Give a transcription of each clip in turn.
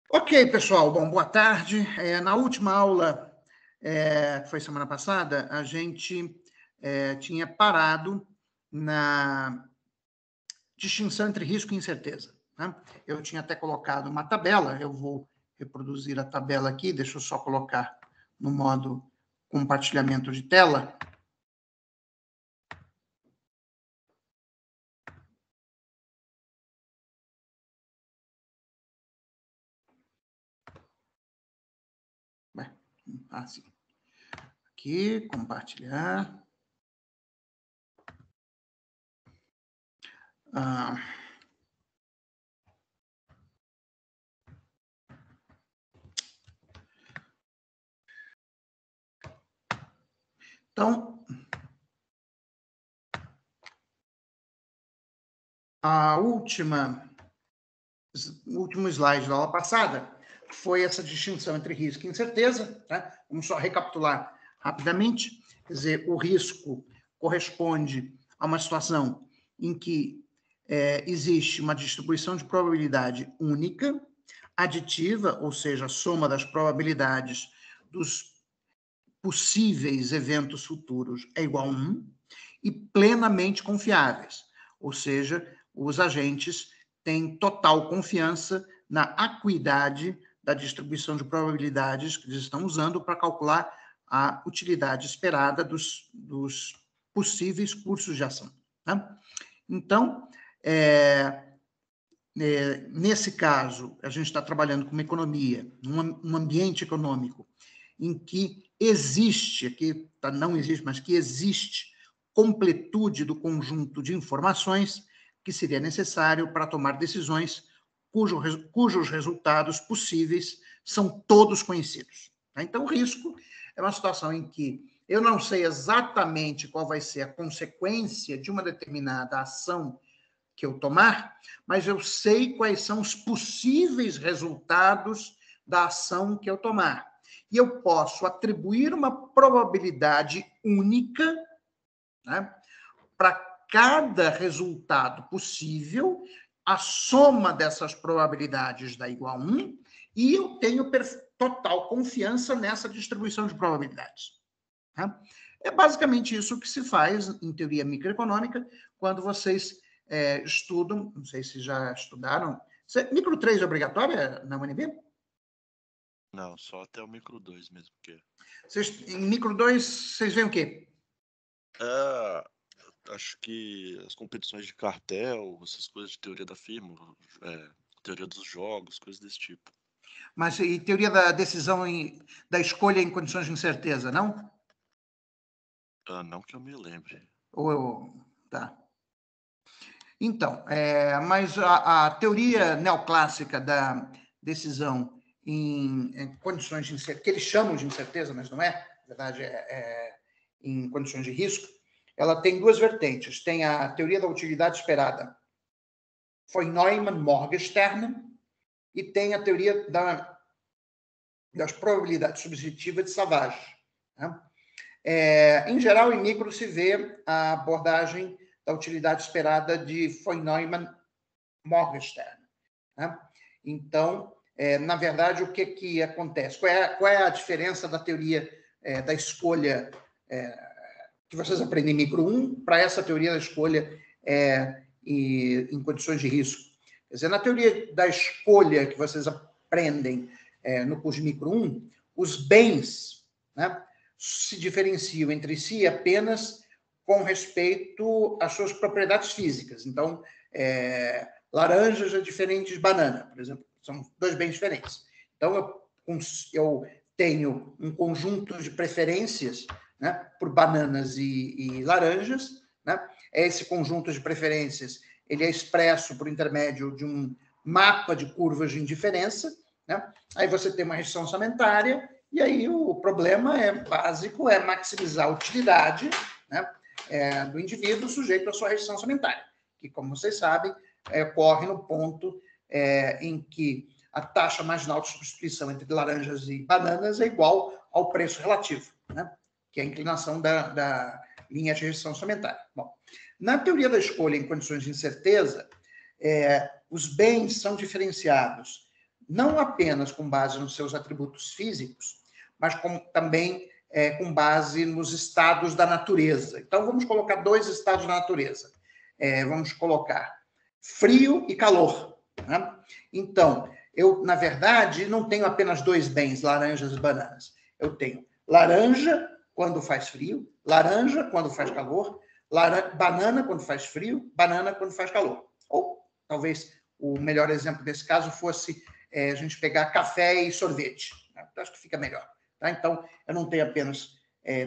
Ok, pessoal. Bom, boa tarde. Na última aula, que foi semana passada, a gente tinha parado na distinção entre risco e incerteza, né? Eu tinha até colocado uma tabela, eu vou reproduzir a tabela aqui, deixa eu só colocar no modo compartilhamento de tela. Assim. Aqui, compartilhar. Então, o último slide da aula passada foi essa distinção entre risco e incerteza, tá? Vamos só recapitular rapidamente. Quer dizer, o risco corresponde a uma situação em que existe uma distribuição de probabilidade única, aditiva, ou seja, a soma das probabilidades dos possíveis eventos futuros é igual a 1, e plenamente confiáveis, ou seja, os agentes têm total confiança na acuidade da distribuição de probabilidades que eles estão usando para calcular a utilidade esperada dos possíveis cursos de ação. Tá? Então, nesse caso, a gente está trabalhando com uma economia, um ambiente econômico em que existe, aqui não existe, mas que existe completude do conjunto de informações que seria necessário para tomar decisões cujos resultados possíveis são todos conhecidos. Então, o risco é uma situação em que eu não sei exatamente qual vai ser a consequência de uma determinada ação que eu tomar, mas eu sei quais são os possíveis resultados da ação que eu tomar. E eu posso atribuir uma probabilidade única, né, para cada resultado possível, a soma dessas probabilidades dá igual a 1, e eu tenho total confiança nessa distribuição de probabilidades. Tá? É basicamente isso que se faz em teoria microeconômica, quando vocês estudam, não sei se já estudaram. Micro 3 é obrigatória na UNB? Não, só até o micro 2 mesmo. Porque... Em micro 2, vocês veem o quê? Acho que as competições de cartel, essas coisas de teoria da firma, teoria dos jogos, coisas desse tipo. Mas e teoria da decisão, da escolha em condições de incerteza, não? Não que eu me lembre. Tá. Então, mas a teoria neoclássica da decisão em condições de incerteza, que eles chamam de incerteza, mas não é, na verdade em condições de risco, ela tem duas vertentes. Tem a teoria da utilidade esperada, foi Neumann-Morgenstern, e tem a teoria das probabilidades subjetivas de Savage. Né? Em geral, em micro se vê a abordagem da utilidade esperada de von Neumann-Morgenstern. Né? Então, na verdade, o que acontece? Qual é a diferença da teoria da escolha que vocês aprendem em micro 1 para essa teoria da escolha em condições de risco? Quer dizer, na teoria da escolha que vocês aprendem no curso de micro 1, os bens, né, se diferenciam entre si apenas com respeito às suas propriedades físicas. Então, laranjas é diferente de banana, por exemplo. São dois bens diferentes. Então, eu tenho um conjunto de preferências, né, por bananas e laranjas. Né? Esse conjunto de preferências ele é expresso por intermédio de um mapa de curvas de indiferença. Né? Aí você tem uma restrição orçamentária, e aí o problema básico é maximizar a utilidade, né, do indivíduo sujeito à sua restrição orçamentária, que, como vocês sabem, ocorre no ponto em que a taxa marginal de substituição entre laranjas e bananas é igual ao preço relativo, né, que é a inclinação da linha de restrição orçamentária. Bom, na teoria da escolha em condições de incerteza, os bens são diferenciados não apenas com base nos seus atributos físicos, mas também com base nos estados da natureza. Então, vamos colocar 2 estados da natureza. Vamos colocar frio e calor. Né? Então, eu, na verdade, não tenho apenas 2 bens, laranjas e bananas. Eu tenho laranja quando faz frio, laranja quando faz calor, banana quando faz frio, banana quando faz calor. Ou, talvez, o melhor exemplo desse caso fosse a gente pegar café e sorvete. Né? Acho que fica melhor. Tá? Então, eu não tenho apenas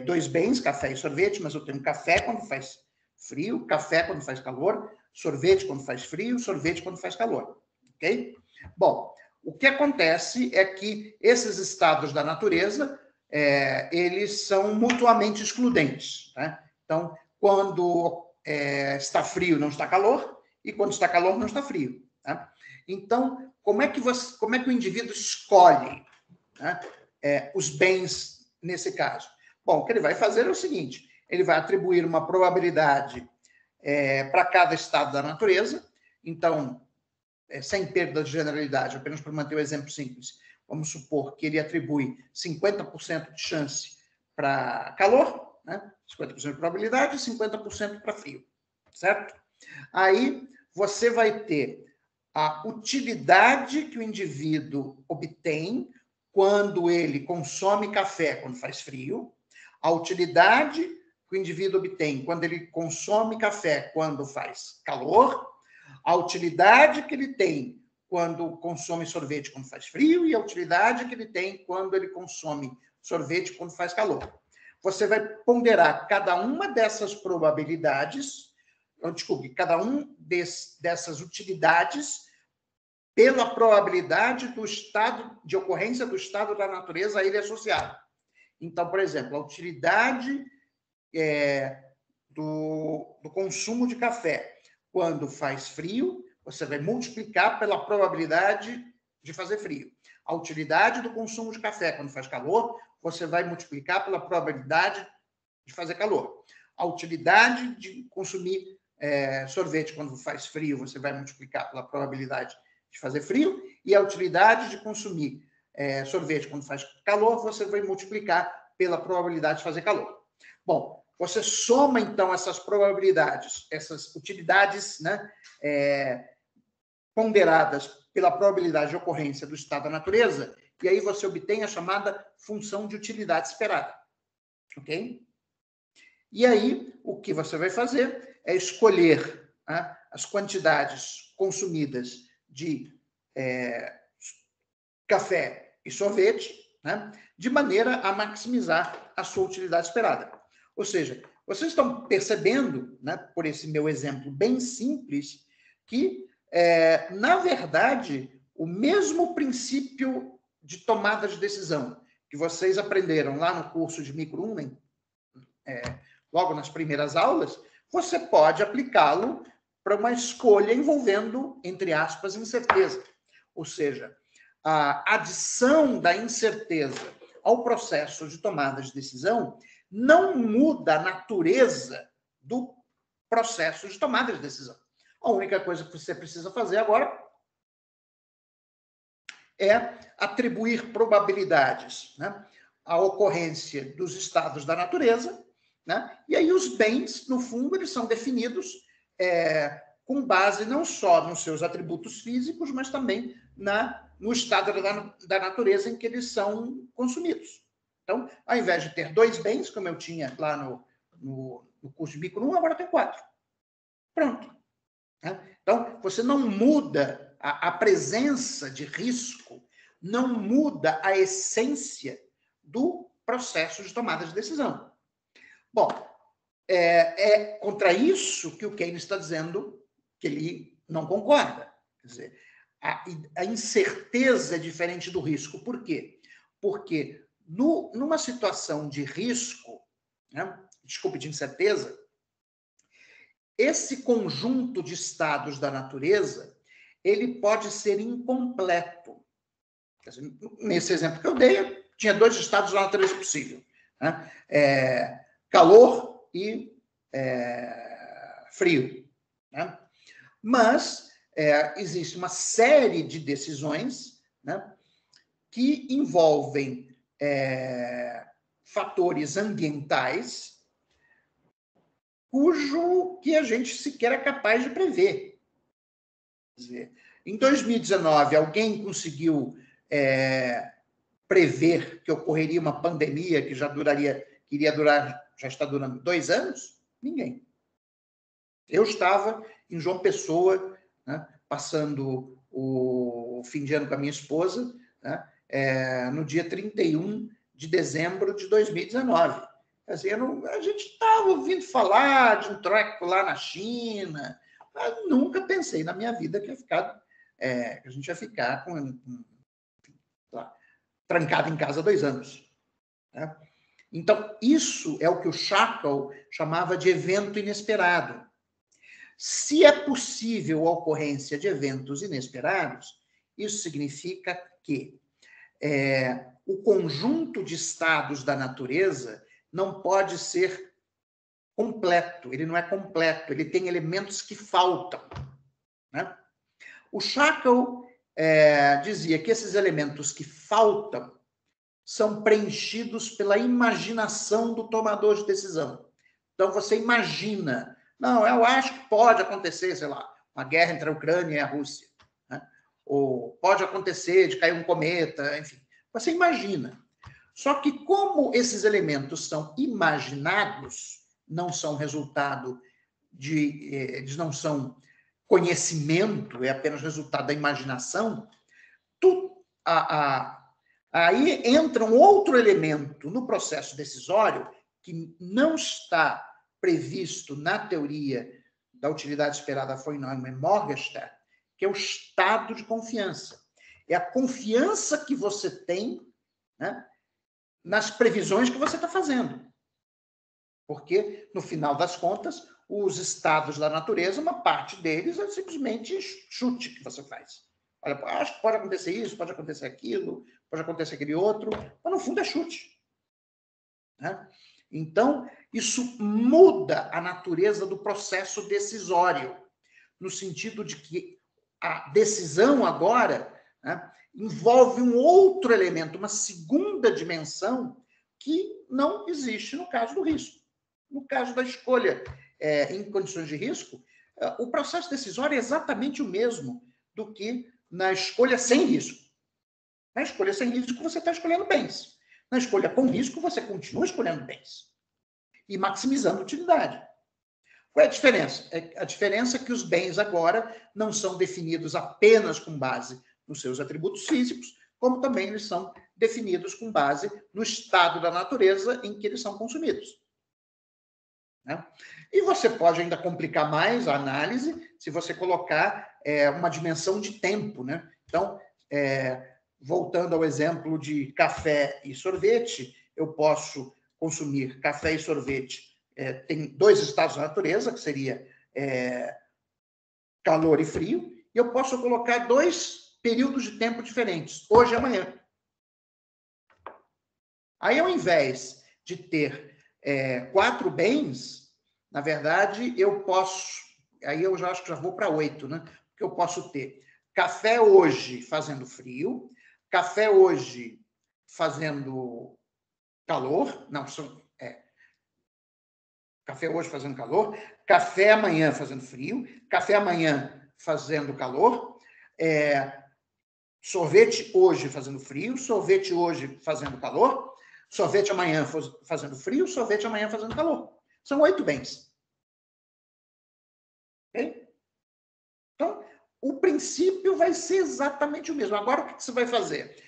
2 bens, café e sorvete, mas eu tenho café quando faz frio, café quando faz calor, sorvete quando faz frio, sorvete quando faz calor. Ok? Bom, o que acontece é que esses estados da natureza, eles são mutuamente excludentes. Né? Então, quando está frio, não está calor, e quando está calor, não está frio. Tá? Então, como é que o indivíduo escolhe, né, os bens nesse caso? Bom, o que ele vai fazer é o seguinte: ele vai atribuir uma probabilidade para cada estado da natureza. Então, sem perda de generalidade, apenas para manter o exemplo simples, vamos supor que ele atribui 50% de chance para calor, né? 50% de probabilidade e 50% para frio, certo? Aí você vai ter a utilidade que o indivíduo obtém quando ele consome café quando faz frio, a utilidade que o indivíduo obtém quando ele consome café quando faz calor, a utilidade que ele tem quando consome sorvete quando faz frio e a utilidade que ele tem quando ele consome sorvete quando faz calor. Você vai ponderar cada uma dessas probabilidades, cada um dessas utilidades pela probabilidade do estado de ocorrência do estado da natureza a ele associado. Então, por exemplo, a utilidade do consumo de café quando faz frio, você vai multiplicar pela probabilidade de fazer frio. A utilidade do consumo de café quando faz calor, você vai multiplicar pela probabilidade de fazer calor. A utilidade de consumir sorvete quando faz frio, você vai multiplicar pela probabilidade de fazer frio, e a utilidade de consumir sorvete quando faz calor, você vai multiplicar pela probabilidade de fazer calor. Bom, você soma, então, essas probabilidades, essas utilidades, né, ponderadas pela probabilidade de ocorrência do estado da natureza, e aí você obtém a chamada função de utilidade esperada. Ok? E aí, o que você vai fazer é escolher as quantidades consumidas de café e sorvete, né, de maneira a maximizar a sua utilidade esperada. Ou seja, vocês estão percebendo, né, por esse meu exemplo bem simples, que, na verdade, o mesmo princípio de tomada de decisão que vocês aprenderam lá no curso de Micro-Unen, logo nas primeiras aulas, você pode aplicá-lo para uma escolha envolvendo, entre aspas, incerteza. Ou seja, a adição da incerteza ao processo de tomada de decisão não muda a natureza do processo de tomada de decisão. A única coisa que você precisa fazer agora é atribuir probabilidades, né, à ocorrência dos estados da natureza, né? E aí os bens, no fundo, eles são definidos com base não só nos seus atributos físicos, mas também no estado da natureza em que eles são consumidos. Então, ao invés de ter 2 bens, como eu tinha lá no curso de Micro-1, agora tem 4. Pronto. Então, você não muda a presença de risco, não muda a essência do processo de tomada de decisão. Bom, é contra isso que o Keynes está dizendo que ele não concorda. Quer dizer, a incerteza é diferente do risco. Por quê? Porque numa situação de risco, né, desculpe, de incerteza, esse conjunto de estados da natureza, ele pode ser incompleto. Quer dizer, nesse exemplo que eu dei, tinha 2 estados da natureza possível, né? Calor e frio. Né? Mas existe uma série de decisões, né, que envolvem fatores ambientais cujo que a gente sequer é capaz de prever. Quer dizer, em 2019, alguém conseguiu prever que ocorreria uma pandemia que iria durar, já está durando 2 anos? Ninguém. Eu estava em João Pessoa, né, passando o fim de ano com a minha esposa, né, no dia 31 de dezembro de 2019. Assim, a gente estava ouvindo falar de um treco lá na China, mas nunca pensei na minha vida que a gente ia ficar trancado em casa 2 anos. Né? Então, isso é o que o Shackle chamava de evento inesperado. Se é possível a ocorrência de eventos inesperados, isso significa que o conjunto de estados da natureza não pode ser completo, ele não é completo, ele tem elementos que faltam. Né? O Shackle dizia que esses elementos que faltam são preenchidos pela imaginação do tomador de decisão. Então, você imagina, não, eu acho que pode acontecer, sei lá, uma guerra entre a Ucrânia e a Rússia, né? Ou pode acontecer de cair um cometa, enfim. Você imagina. Só que como esses elementos são imaginados, não são resultado eles não são conhecimento, é apenas resultado da imaginação, aí entra um outro elemento no processo decisório que não está previsto na teoria da utilidade esperada von Neumann e Morgenstern, que é o estado de confiança. É a confiança que você tem, né, nas previsões que você está fazendo. Porque, no final das contas, os estados da natureza, uma parte deles é simplesmente chute que você faz. Olha, acho que pode acontecer isso, pode acontecer aquilo, pode acontecer aquele outro, mas no fundo é chute. Né? Então, isso muda a natureza do processo decisório, no sentido de que a decisão agora, né, envolve um outro elemento, uma segunda dimensão que não existe no caso do risco. No caso da escolha em condições de risco, o processo decisório é exatamente o mesmo do que na escolha sem risco. Na escolha sem risco, você está escolhendo bens. Na escolha com risco, você continua escolhendo bens e maximizando a utilidade. Qual é a diferença? A diferença é que os bens agora não são definidos apenas com base nos seus atributos físicos, como também eles são definidos com base no estado da natureza em que eles são consumidos. Né? E você pode ainda complicar mais a análise se você colocar uma dimensão de tempo. Né? Então, voltando ao exemplo de café e sorvete, eu posso consumir café e sorvete. Tem 2 estados da natureza, que seria calor e frio, e eu posso colocar 2 períodos de tempo diferentes, hoje e amanhã. Aí, ao invés de ter 4 bens, na verdade, eu posso... Aí eu já acho que já vou para 8, né? Porque eu posso ter café hoje fazendo frio, café hoje fazendo calor, não, café hoje fazendo calor, café amanhã fazendo frio, café amanhã fazendo calor, sorvete hoje fazendo frio, sorvete hoje fazendo calor, sorvete amanhã fazendo frio, sorvete amanhã fazendo calor. São 8 bens. Okay? Então, o princípio vai ser exatamente o mesmo. Agora, o que você vai fazer?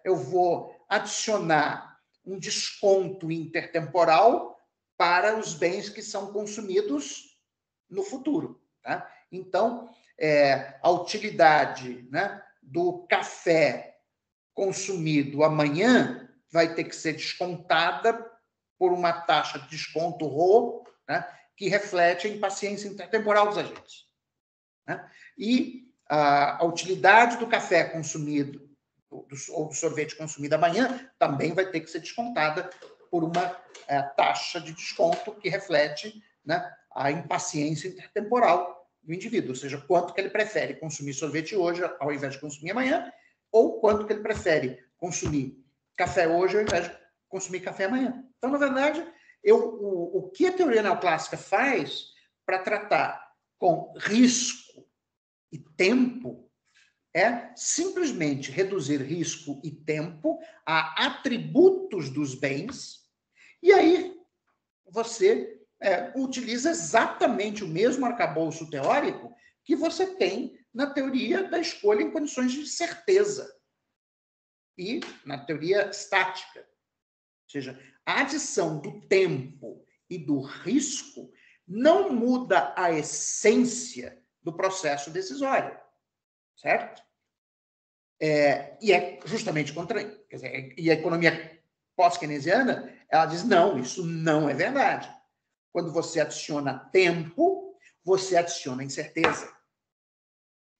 Eu vou adicionar um desconto intertemporal para os bens que são consumidos no futuro. Tá? Então, a utilidade, né, do café consumido amanhã vai ter que ser descontada por uma taxa de desconto RO, né, que reflete a impaciência intertemporal dos agentes. Né? E a utilidade do café consumido ou do sorvete consumido amanhã também vai ter que ser descontada por uma taxa de desconto que reflete, né, a impaciência intertemporal do indivíduo, ou seja, quanto que ele prefere consumir sorvete hoje ao invés de consumir amanhã, ou quanto que ele prefere consumir café hoje ao invés de consumir café amanhã. Então, na verdade, o que a teoria neoclássica faz para tratar com risco e tempo é simplesmente reduzir risco e tempo a atributos dos bens, e aí você utiliza exatamente o mesmo arcabouço teórico que você tem na teoria da escolha em condições de certeza e na teoria estática. Ou seja, a adição do tempo e do risco não muda a essência do processo decisório, certo? E é justamente contra... Quer dizer, e a economia pós-keynesiana, ela diz, não, isso não é verdade. Quando você adiciona tempo, você adiciona incerteza.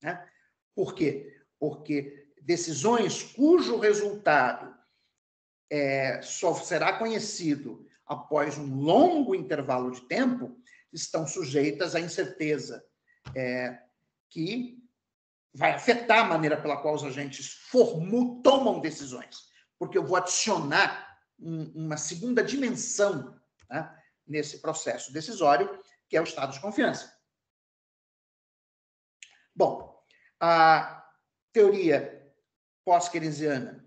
Né? Por quê? Porque decisões cujo resultado só será conhecido após um longo intervalo de tempo estão sujeitas à incerteza que vai afetar a maneira pela qual os agentes tomam decisões, porque eu vou adicionar uma segunda dimensão, né, nesse processo decisório, que é o estado de confiança. Bom, a teoria pós-keynesiana,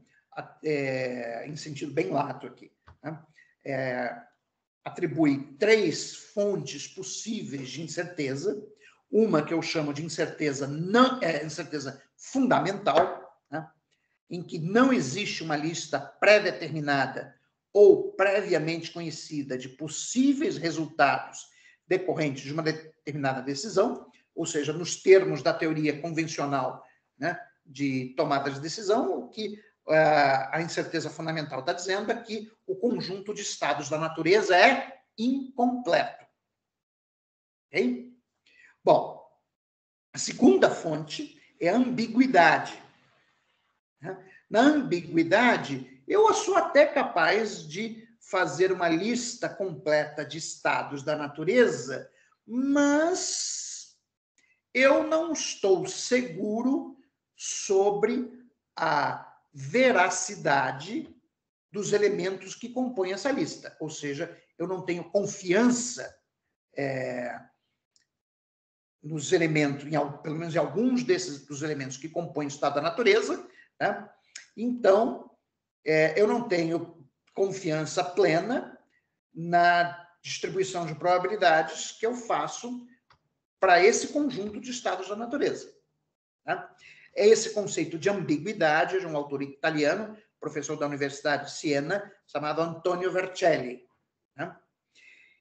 em sentido bem lato aqui, né, atribui 3 fontes possíveis de incerteza, uma que eu chamo de incerteza fundamental, né, em que não existe uma lista pré-determinada ou previamente conhecida de possíveis resultados decorrentes de uma determinada decisão, ou seja, nos termos da teoria convencional, né, de tomada de decisão, o que a incerteza fundamental está dizendo é que o conjunto de estados da natureza é incompleto. Ok? Bom, a segunda fonte é a ambiguidade. Na ambiguidade, eu sou até capaz de fazer uma lista completa de estados da natureza, mas eu não estou seguro sobre a veracidade dos elementos que compõem essa lista. Ou seja, eu não tenho confiança nos elementos, pelo menos em alguns dos elementos que compõem o estado da natureza, né? Então, eu não tenho confiança plena na distribuição de probabilidades que eu faço para esse conjunto de estados da natureza. Né? É esse conceito de ambiguidade de um autor italiano, professor da Universidade de Siena, chamado Antonio Vercelli. Né?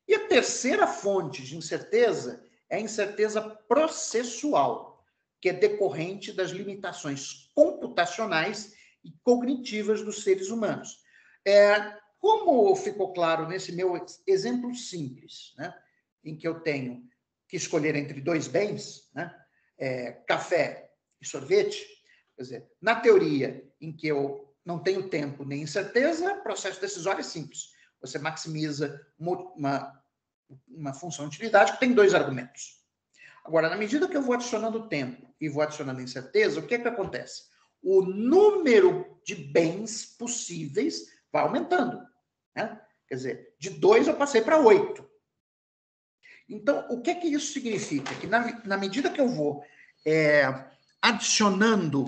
E a terceira fonte de incerteza é a incerteza processual, que é decorrente das limitações computacionais e cognitivas dos seres humanos. Como ficou claro nesse meu exemplo simples, né, em que eu tenho que escolher entre 2 bens, né, café e sorvete, quer dizer, na teoria em que eu não tenho tempo nem incerteza, o processo decisório é simples. Você maximiza uma função de utilidade que tem 2 argumentos. Agora, na medida que eu vou adicionando tempo e vou adicionando incerteza, o que acontece? O número de bens possíveis vai aumentando. Né? Quer dizer, de 2 eu passei para 8. Então, o que isso significa? Que na medida que eu vou adicionando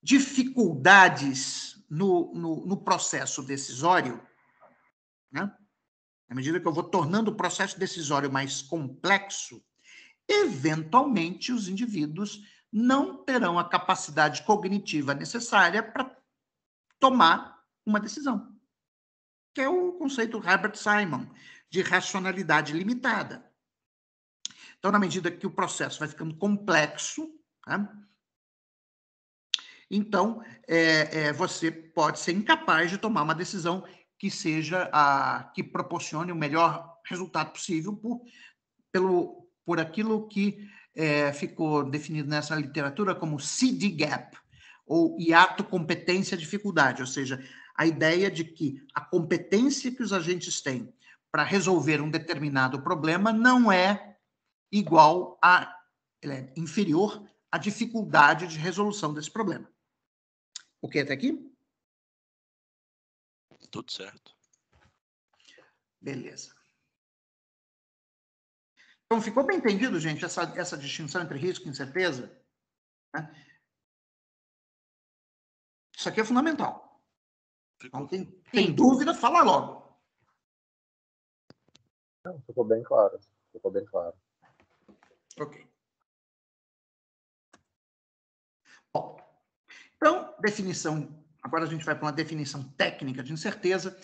dificuldades no processo decisório, né? À medida que eu vou tornando o processo decisório mais complexo, eventualmente os indivíduos não terão a capacidade cognitiva necessária para tomar uma decisão, que é o conceito Herbert Simon de racionalidade limitada. Então, na medida que o processo vai ficando complexo, né, então você pode ser incapaz de tomar uma decisão que seja que proporcione o melhor resultado possível por aquilo que ficou definido nessa literatura como CD gap, ou hiato competência-dificuldade, ou seja, a ideia de que a competência que os agentes têm para resolver um determinado problema não é igual ela é inferior a dificuldade de resolução desse problema. Ok até aqui? Tudo certo. Beleza. Então, ficou bem entendido, gente, essa distinção entre risco e incerteza? Né? Isso aqui é fundamental. Então, tem dúvida, fala logo. Não, ficou bem claro. Ficou bem claro. Ok. Bom, então, definição. Agora a gente vai para uma definição técnica de incerteza.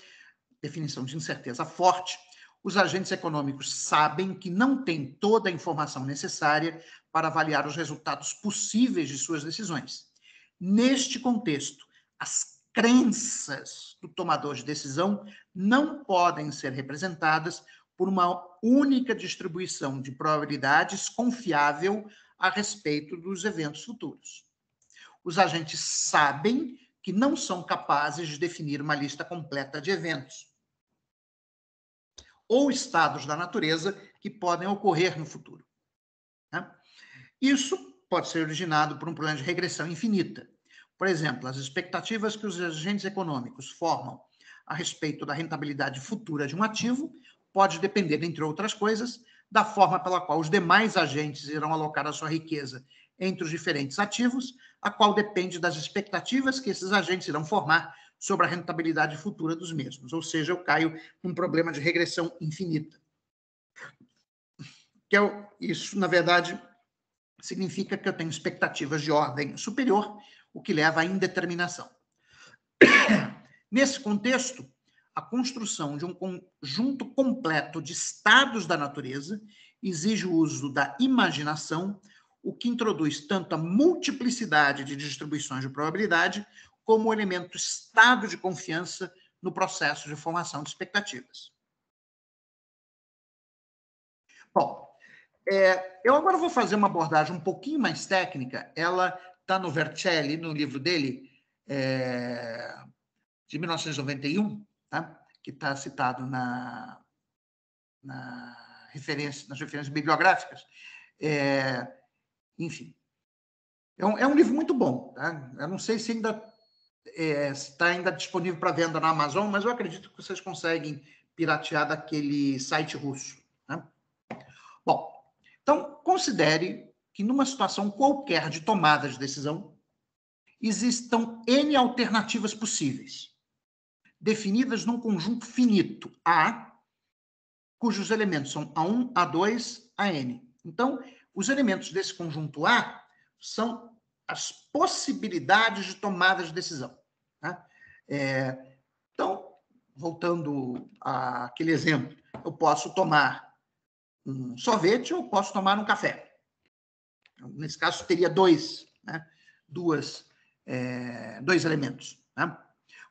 Definição de incerteza forte. Os agentes econômicos sabem que não têm toda a informação necessária para avaliar os resultados possíveis de suas decisões. Neste contexto, as crenças do tomador de decisão não podem ser representadas por uma única distribuição de probabilidades confiável a respeito dos eventos futuros. Os agentes sabem que não são capazes de definir uma lista completa de eventos ou estados da natureza que podem ocorrer no futuro. Né? Isso pode ser originado por um problema de regressão infinita. Por exemplo, as expectativas que os agentes econômicos formam a respeito da rentabilidade futura de um ativo pode depender, entre outras coisas, da forma pela qual os demais agentes irão alocar a sua riqueza entre os diferentes ativos, a qual depende das expectativas que esses agentes irão formar sobre a rentabilidade futura dos mesmos. Ou seja, eu caio num problema de regressão infinita. Isso, na verdade, significa que eu tenho expectativas de ordem superior, o que leva à indeterminação. Nesse contexto, a construção de um conjunto completo de estados da natureza exige o uso da imaginação, o que introduz tanto a multiplicidade de distribuições de probabilidade como o elemento estado de confiança no processo de formação de expectativas. Bom, eu agora vou fazer uma abordagem um pouquinho mais técnica. Ela está no Vercelli, no livro dele, de 1991, tá? Que está citado nas referências bibliográficas. Enfim, é um livro muito bom. Tá? Eu não sei se ainda está ainda disponível para venda na Amazon, mas eu acredito que vocês conseguem piratear daquele site russo. Né? Bom, então, considere que numa situação qualquer de tomada de decisão, existam N alternativas possíveis, definidas num conjunto finito, A, cujos elementos são A1, A2, AN. Então, os elementos desse conjunto A são as possibilidades de tomada de decisão. Tá? Então, voltando àquele exemplo, eu posso tomar um sorvete ou posso tomar um café. Nesse caso, teria dois elementos. Né?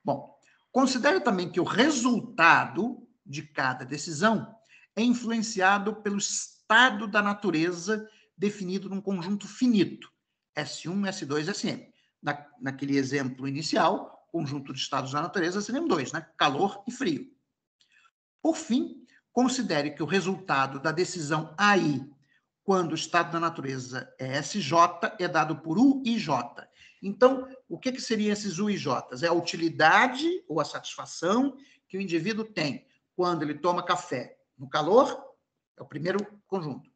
Bom, considere também que o resultado de cada decisão é influenciado pelo estado da natureza definido num conjunto finito, S1, S2, Sm. Naquele exemplo inicial, conjunto de estados da natureza seriam dois, né? Calor e frio. Por fim, considere que o resultado da decisão AI, quando o estado da natureza é SJ, é dado por U e J. Então, o que seriam esses U e J? É a utilidade ou a satisfação que o indivíduo tem quando ele toma café no calor, é o primeiro conjunto.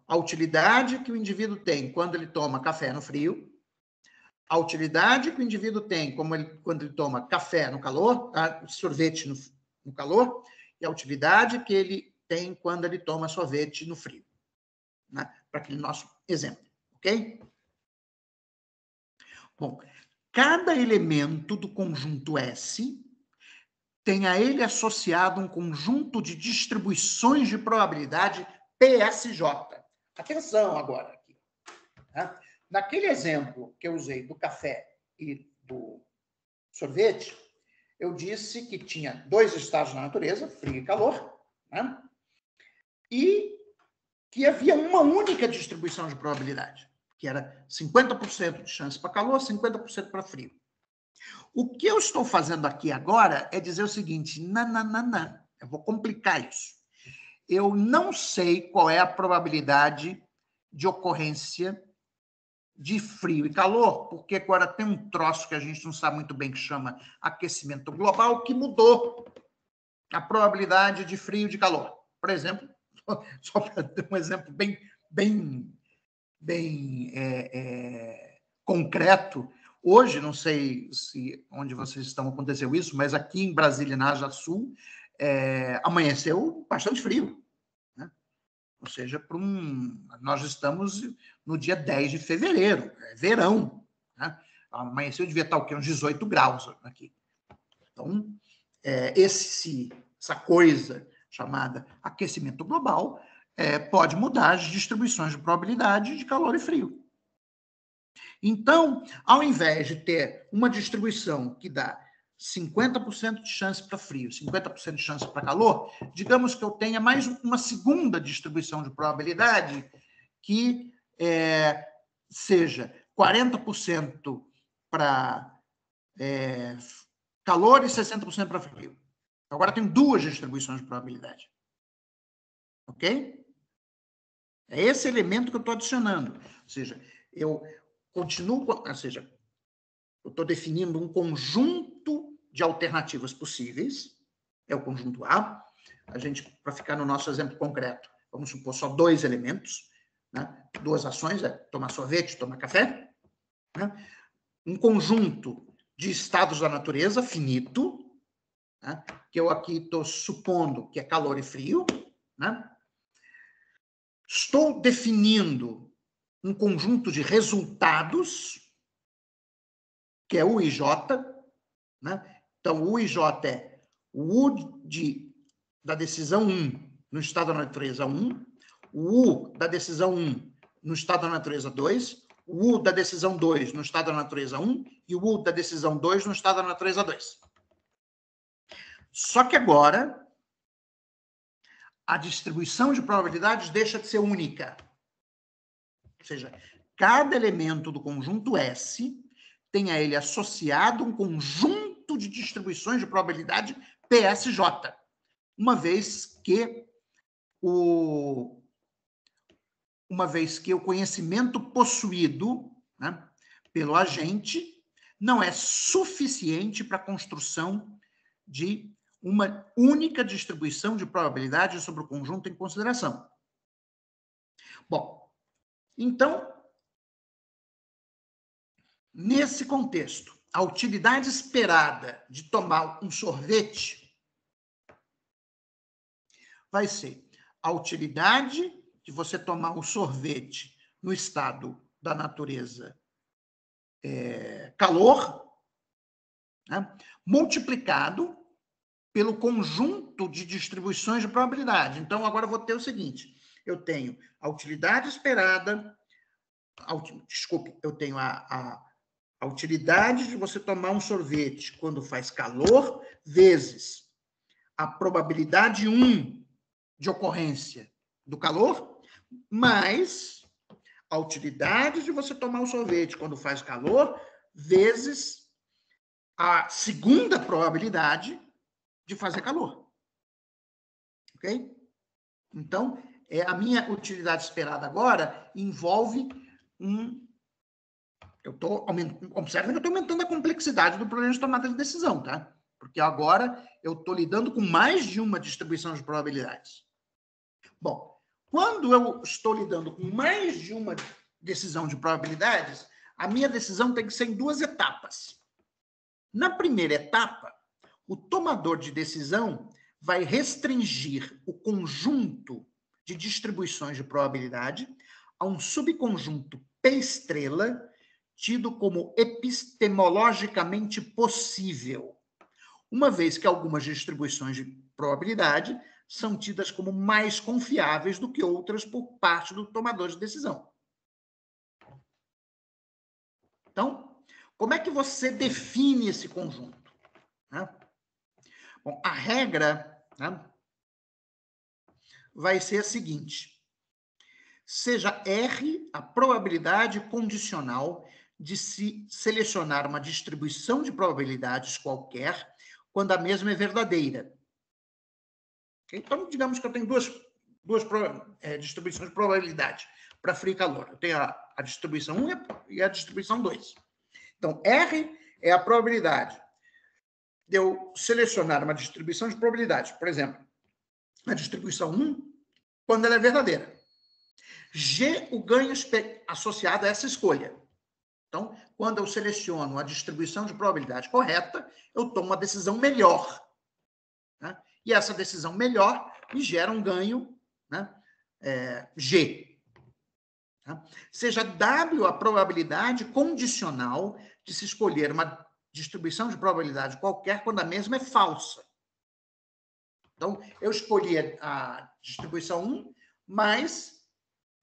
A utilidade que o indivíduo tem quando ele toma café no frio, a utilidade que o indivíduo tem quando ele toma café no calor, sorvete no calor, e a utilidade que ele tem quando ele toma sorvete no frio. Né? Para aquele nosso exemplo, ok? Bom, cada elemento do conjunto S tem a ele associado um conjunto de distribuições de probabilidade PSJ. Atenção agora. Aqui, tá? Naquele exemplo que eu usei do café e do sorvete, eu disse que tinha dois estados na natureza, frio e calor, né? E que havia uma única distribuição de probabilidade, que era 50% de chance para calor, 50% para frio. O que eu estou fazendo aqui agora é dizer o seguinte, não, eu vou complicar isso. Eu não sei qual é a probabilidade de ocorrência de frio e calor, porque agora tem um troço que a gente não sabe muito bem que chama aquecimento global, que mudou a probabilidade de frio e de calor. Por exemplo, só para ter um exemplo bem concreto, hoje, não sei se onde vocês estão aconteceu isso, mas aqui em Brasília, na Ásia Sul, amanheceu bastante frio, né? Ou seja, nós estamos no dia 10 de fevereiro, é verão, né? Amanheceu, devia estar o quê? Uns 18 graus aqui. Então, essa coisa chamada aquecimento global pode mudar as distribuições de probabilidade de calor e frio. Então, ao invés de ter uma distribuição que dá 50% de chance para frio, 50% de chance para calor, digamos que eu tenha mais uma segunda distribuição de probabilidade que seja 40% para calor e 60% para frio. Agora tem duas distribuições de probabilidade. Ok? É esse elemento que eu estou adicionando. Ou seja, eu estou definindo um conjunto de alternativas possíveis, é o conjunto A. A gente, para ficar no nosso exemplo concreto, vamos supor só dois elementos, né? Duas ações, tomar sorvete, tomar café, né? Um conjunto de estados da natureza finito, né? Que eu aqui estou supondo que é calor e frio, né? Estou definindo um conjunto de resultados, que é U e J, né? Então, o UIJ é o U da decisão 1 no estado da natureza 1, o U da decisão 1 no estado da natureza 2, o U da decisão 2 no estado da natureza 1 e o U da decisão 2 no estado da natureza 2. Só que agora, a distribuição de probabilidades deixa de ser única. Ou seja, cada elemento do conjunto S tem a ele associado um conjunto de distribuições de probabilidade PSJ, uma vez que o conhecimento possuído, né, pelo agente não é suficiente para a construção de uma única distribuição de probabilidade sobre o conjunto em consideração. Bom, então, nesse contexto, a utilidade esperada de tomar um sorvete vai ser a utilidade de você tomar um sorvete no estado da natureza calor, né, multiplicado pelo conjunto de distribuições de probabilidade. Então, agora eu vou ter o seguinte, eu tenho a utilidade esperada, eu tenho a utilidade de você tomar um sorvete quando faz calor, vezes a probabilidade 1 de ocorrência do calor, mais a utilidade de você tomar um sorvete quando faz calor, vezes a segunda probabilidade de fazer calor. Ok? Então, a minha utilidade esperada agora envolve observem que eu estou aumentando a complexidade do problema de tomada de decisão, tá? Porque agora eu estou lidando com mais de uma distribuição de probabilidades. Bom, quando eu estou lidando com mais de uma decisão de probabilidades, a minha decisão tem que ser em duas etapas. Na primeira etapa, o tomador de decisão vai restringir o conjunto de distribuições de probabilidade a um subconjunto P-estrela tido como epistemologicamente possível, uma vez que algumas distribuições de probabilidade são tidas como mais confiáveis do que outras por parte do tomador de decisão. Então, como é que você define esse conjunto? Né? Bom, a regra, né, vai ser a seguinte: seja R a probabilidade condicional de se selecionar uma distribuição de probabilidades qualquer quando a mesma é verdadeira. Então, digamos que eu tenho duas distribuições de probabilidade para frio e calor. Eu tenho a distribuição 1 e a distribuição 2. Então, R é a probabilidade de eu selecionar uma distribuição de probabilidade. Por exemplo, a distribuição 1, quando ela é verdadeira. G, o ganho associado a essa escolha. Então, quando eu seleciono a distribuição de probabilidade correta, eu tomo uma decisão melhor. Né? E essa decisão melhor me gera um ganho, né? G. Tá? Seja W a probabilidade condicional de se escolher uma distribuição de probabilidade qualquer quando a mesma é falsa. Então, eu escolhi a distribuição 1, mas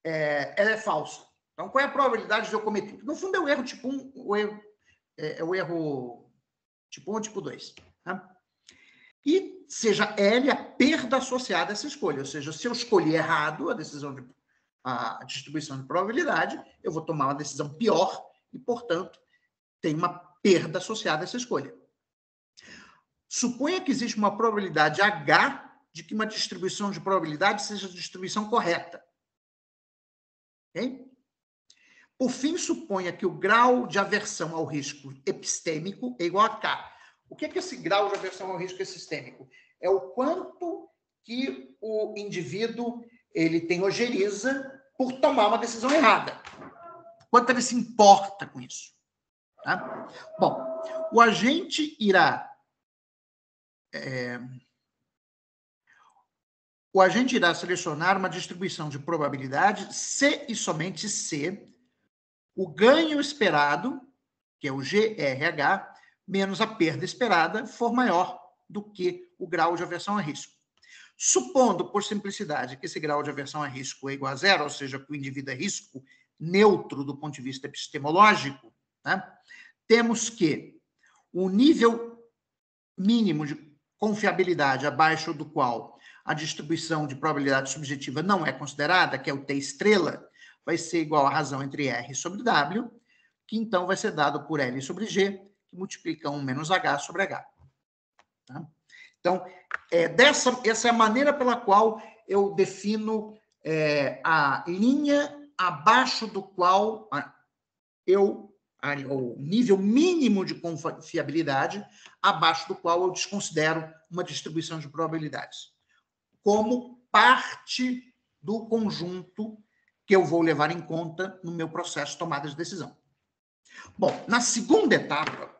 ela é falsa. Então, qual é a probabilidade de eu cometer? No fundo, é o erro tipo 1, o erro tipo 1 ou tipo 2. Tá? E seja L a perda associada a essa escolha. Ou seja, se eu escolhi errado a distribuição de probabilidade, eu vou tomar uma decisão pior e, portanto, tem uma perda associada a essa escolha. Suponha que existe uma probabilidade H de que uma distribuição de probabilidade seja a distribuição correta. Okay? Por fim, suponha que o grau de aversão ao risco epistêmico é igual a K. O que é esse grau de aversão ao risco epistêmico? É o quanto que o indivíduo ele tem ojeriza por tomar uma decisão errada. Quanto ele se importa com isso. Tá? Bom, o agente irá selecionar uma distribuição de probabilidade se e somente se o ganho esperado, que é o GRH, menos a perda esperada, for maior do que o grau de aversão a risco. Supondo, por simplicidade, que esse grau de aversão a risco é igual a zero, ou seja, que o indivíduo é risco neutro do ponto de vista epistemológico, né? Temos que o nível mínimo de confiabilidade abaixo do qual a distribuição de probabilidade subjetiva não é considerada, que é o T estrela, vai ser igual à razão entre R sobre W, que então vai ser dado por L sobre G, que multiplica 1 menos H sobre H. Tá? Então, essa é a maneira pela qual eu defino a linha abaixo do qual o nível mínimo de confiabilidade, abaixo do qual eu desconsidero uma distribuição de probabilidades, como parte do conjunto que eu vou levar em conta no meu processo de tomada de decisão. Bom, na segunda etapa,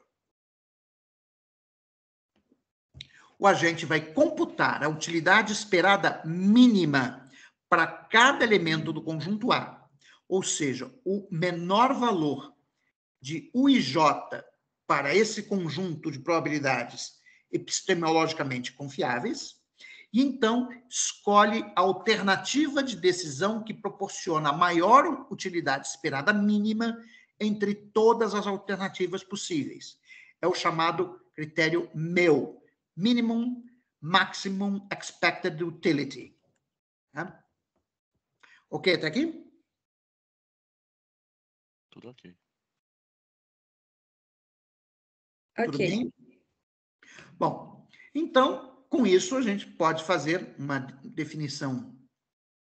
o agente vai computar a utilidade esperada mínima para cada elemento do conjunto A, ou seja, o menor valor de UIJ para esse conjunto de probabilidades epistemologicamente confiáveis, e então escolhe a alternativa de decisão que proporciona a maior utilidade esperada mínima entre todas as alternativas possíveis. É o chamado critério MEU, Minimum Maximum Expected Utility. Tá? Ok até aqui? Tudo ok. Tudo bem? Bom, então, com isso, a gente pode fazer uma definição,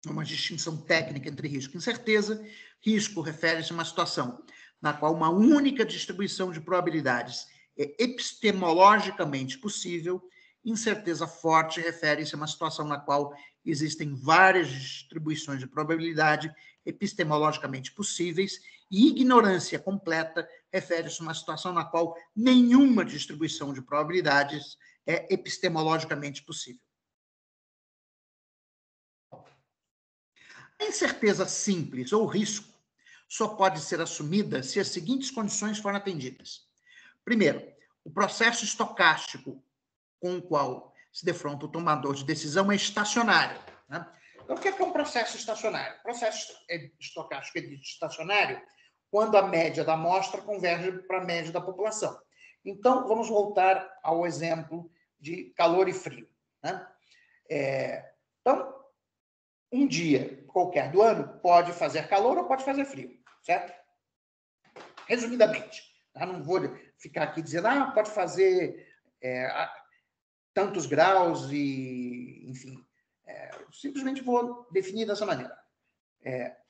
uma distinção técnica entre risco e incerteza. Risco refere-se a uma situação na qual uma única distribuição de probabilidades é epistemologicamente possível. Incerteza forte refere-se a uma situação na qual existem várias distribuições de probabilidade epistemologicamente possíveis, e ignorância completa refere-se a uma situação na qual nenhuma distribuição de probabilidades é epistemologicamente possível. A incerteza simples ou risco só pode ser assumida se as seguintes condições forem atendidas. Primeiro, o processo estocástico com o qual se defronta o tomador de decisão é estacionário. Né? Então, o que é um processo estacionário? O processo estocástico é estacionário quando a média da amostra converge para a média da população. Então, vamos voltar ao exemplo de calor e frio. Né? Então, um dia qualquer do ano pode fazer calor ou pode fazer frio, certo? Resumidamente, tá? Não vou ficar aqui dizendo, pode fazer tantos graus e, enfim, Simplesmente vou definir dessa maneira.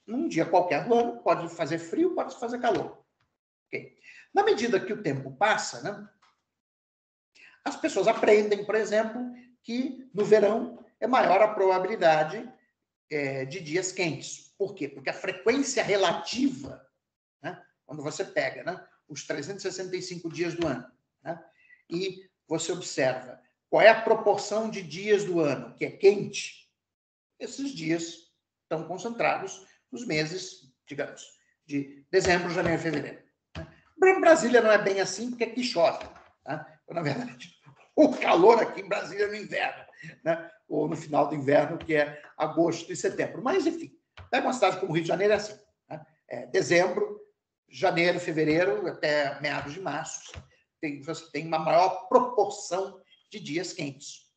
Num dia qualquer do ano, pode fazer frio, pode fazer calor. Okay? Na medida que o tempo passa, né, as pessoas aprendem, por exemplo, que no verão é maior a probabilidade de dias quentes. Por quê? Porque a frequência relativa, né, quando você pega, né, os 365 dias do ano, né, e você observa qual é a proporção de dias do ano que é quente, esses dias estão concentrados nos meses, digamos, de dezembro, janeiro e fevereiro. Brasília não é bem assim, porque aqui chove. Né? Na verdade, o calor aqui em Brasília é no inverno, né? Ou no final do inverno, que é agosto e setembro. Mas, enfim, pega uma cidade como Rio de Janeiro, é assim. Né? Dezembro, janeiro, fevereiro, até meados de março, você tem uma maior proporção de dias quentes.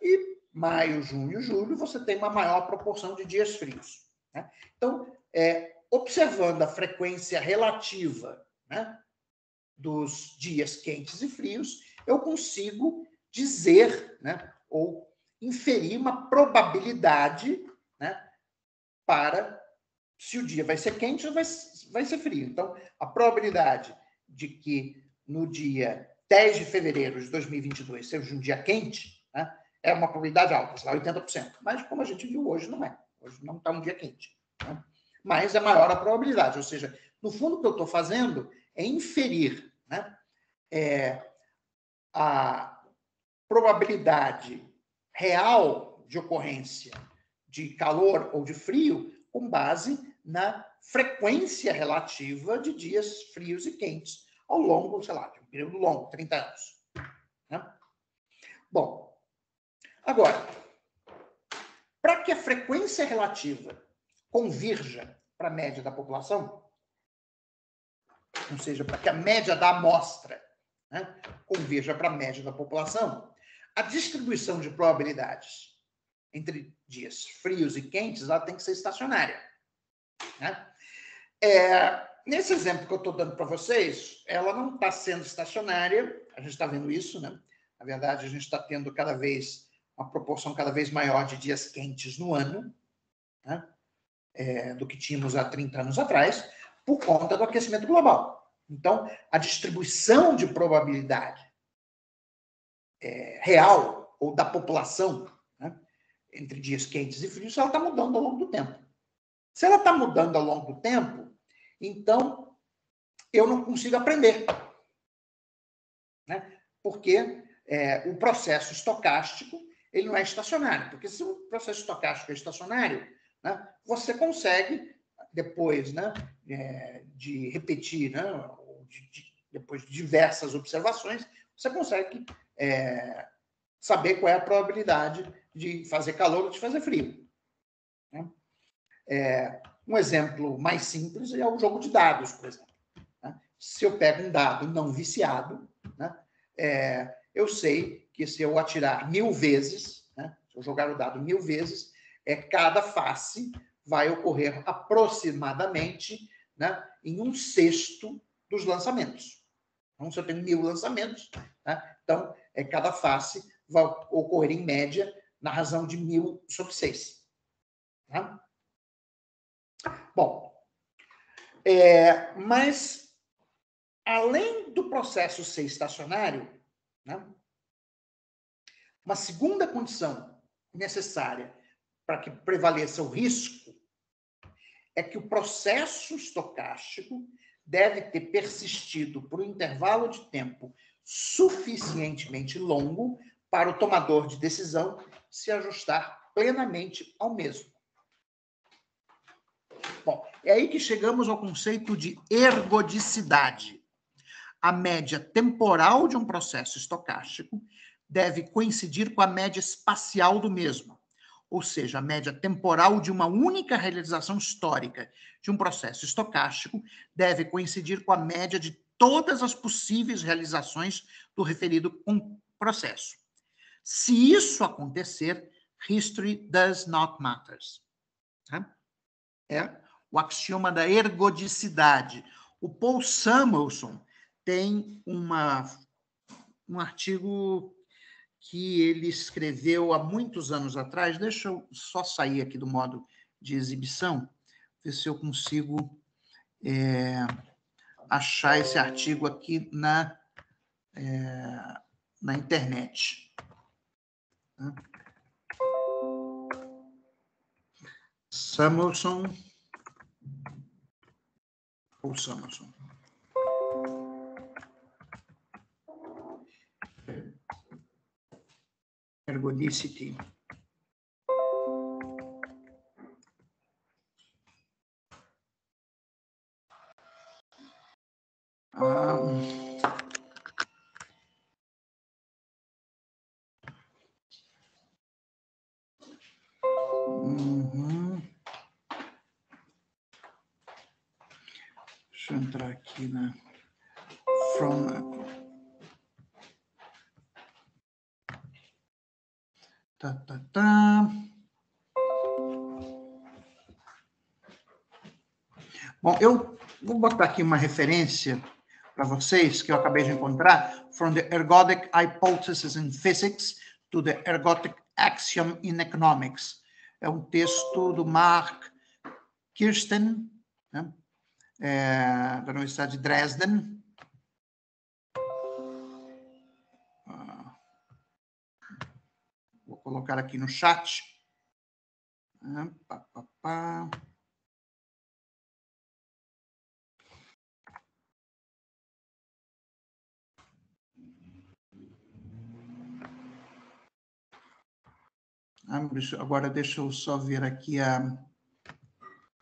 E maio, junho, julho, você tem uma maior proporção de dias frios. Né? Então, observando a frequência relativa, né, dos dias quentes e frios, eu consigo dizer, né, ou inferir uma probabilidade, né, para se o dia vai ser quente ou vai ser frio. Então, a probabilidade de que no dia 10 de fevereiro de 2022 seja um dia quente, né, é uma probabilidade alta, sei lá, 80%. Mas, como a gente viu hoje, não é. Hoje não está um dia quente. Né? Mas é maior a probabilidade. Ou seja, no fundo, o que eu estou fazendo é inferir, né, a probabilidade real de ocorrência de calor ou de frio com base na frequência relativa de dias frios e quentes ao longo, sei lá, de um período longo, 30 anos. Né? Bom, agora, para que a frequência relativa convirja para a média da população, ou seja, para que a média da amostra, né, convirja para a média da população, a distribuição de probabilidades entre dias frios e quentes ela tem que ser estacionária. Né? Nesse exemplo que eu estou dando para vocês, ela não está sendo estacionária, a gente está vendo isso, né? Na verdade, a gente está tendo uma proporção cada vez maior de dias quentes no ano, né? Do que tínhamos há 30 anos atrás, por conta do aquecimento global. Então, a distribuição de probabilidade real, ou da população, né, entre dias quentes e frios, ela está mudando ao longo do tempo. Se ela está mudando ao longo do tempo, então eu não consigo aprender. Né? Porque o processo estocástico ele não é estacionário. Porque se o processo estocástico é estacionário, né, você consegue, depois, né, de repetir, né, depois de diversas observações, você consegue saber qual é a probabilidade de fazer calor ou de fazer frio. Né? Um exemplo mais simples é o jogo de dados, por exemplo. Né? Se eu pego um dado não viciado, né, eu sei que se eu atirar 1000 vezes, né, se eu jogar o dado 1000 vezes, cada face vai ocorrer aproximadamente, né, em 1/6 dos lançamentos. Então, se eu tenho 1000 lançamentos, né, então cada face vai ocorrer em média na razão de 1000/6. Né? Bom, mas além do processo ser estacionário, né, uma segunda condição necessária para que prevaleça o risco é que o processo estocástico deve ter persistido por um intervalo de tempo suficientemente longo para o tomador de decisão se ajustar plenamente ao mesmo. Bom, é aí que chegamos ao conceito de ergodicidade. A média temporal de um processo estocástico deve coincidir com a média espacial do mesmo, ou seja, a média temporal de uma única realização histórica de um processo estocástico deve coincidir com a média de todas as possíveis realizações do referido processo. Se isso acontecer, history does not matter. É o axioma da ergodicidade. O Paul Samuelson tem um artigo que ele escreveu há muitos anos atrás. Deixa eu só sair aqui do modo de exibição, ver se eu consigo achar esse artigo aqui na internet. Samuelson ou Samuelson? Ergodicity. Deixa eu entrar aqui na Bom, eu vou botar aqui uma referência para vocês que eu acabei de encontrar, From the Ergodic Hypothesis in Physics to the Ergodic Axiom in Economics. É um texto do Mark Kirsten, né, da Universidade de Dresden. Vou colocar aqui no chat. Agora deixa eu só ver aqui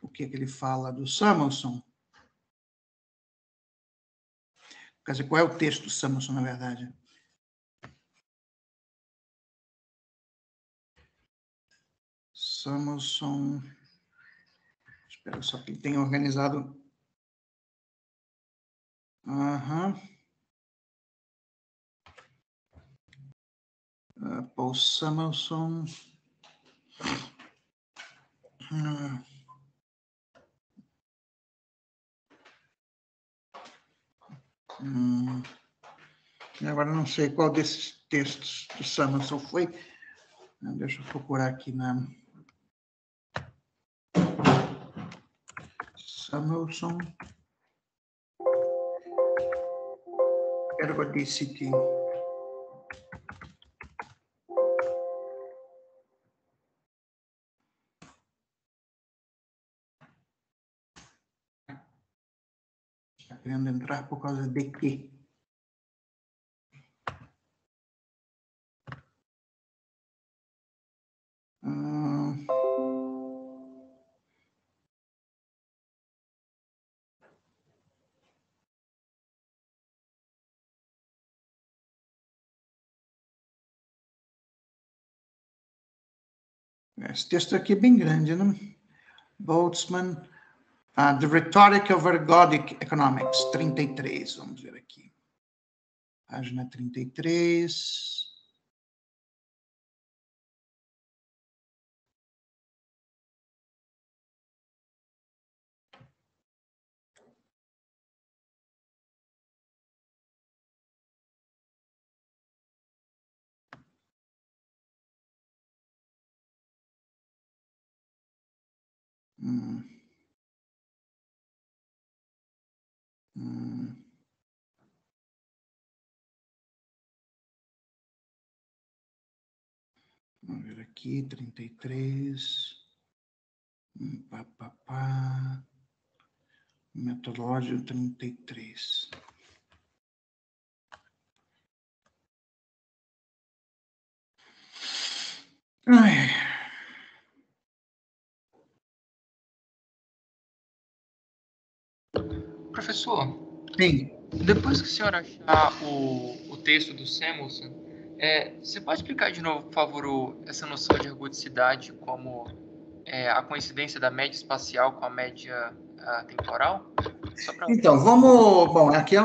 o que ele fala do Samuelson. Quer dizer, qual é o texto do Samuelson, na verdade? Samuelson... Espera só que ele tenha organizado... Paul Samuelson... Agora não sei qual desses textos do Samuelson foi. Deixa eu procurar aqui na... Samuelson... Ergodicity... Está querendo entrar por causa de quê? Esse texto aqui é bem grande, né? Boltzmann, The Rhetoric of Ergodic Economics, 33, vamos ver aqui. Página 33. Vamos ver aqui, 33. Metodológico 33. Ai. Professor, Sim. depois que o senhor achar o texto do Samuelson, você pode explicar de novo, por favor, essa noção de ergodicidade como a coincidência da média espacial com a média temporal? Então, vamos... Bom, aqui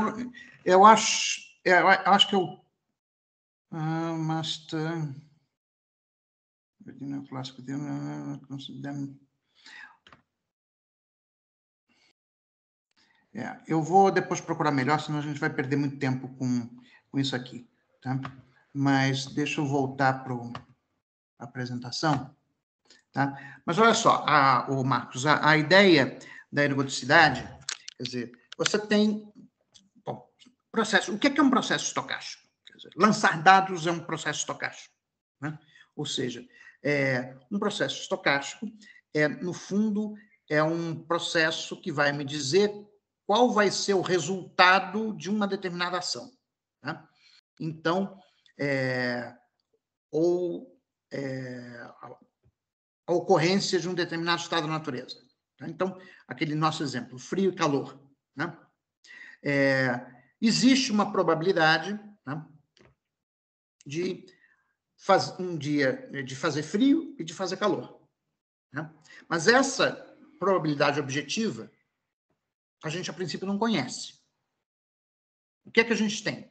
eu acho que eu... Master... Clássico de... eu vou depois procurar melhor, senão a gente vai perder muito tempo com isso aqui. Tá? mas deixa eu voltar para a apresentação. Tá? Mas olha só, o Marcos, a ideia da ergodicidade, quer dizer, você tem... Bom, processo, o que é um processo estocástico? Quer dizer, lançar dados é um processo estocástico. Né? Ou seja, um processo estocástico, no fundo, é um processo que vai me dizer qual vai ser o resultado de uma determinada ação. Né? Então, a ocorrência de um determinado estado da natureza. Tá? Então, aquele nosso exemplo, frio e calor. Né? Existe uma probabilidade, né, de fazer frio e de fazer calor. Né? Mas essa probabilidade objetiva, a gente, a princípio, não conhece. O que é que a gente tem?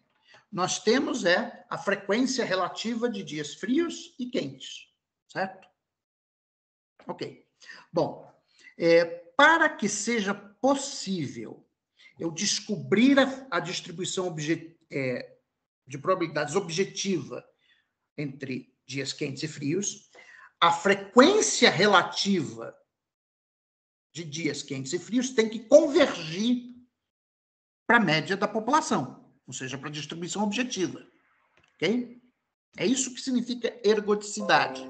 Nós temos a frequência relativa de dias frios e quentes, certo? Ok. Bom, para que seja possível eu descobrir a distribuição de probabilidades objetiva entre dias quentes e frios, a frequência relativa de dias quentes e frios tem que convergir para a média da população, ou seja, para a distribuição objetiva. Ok? É isso que significa ergodicidade.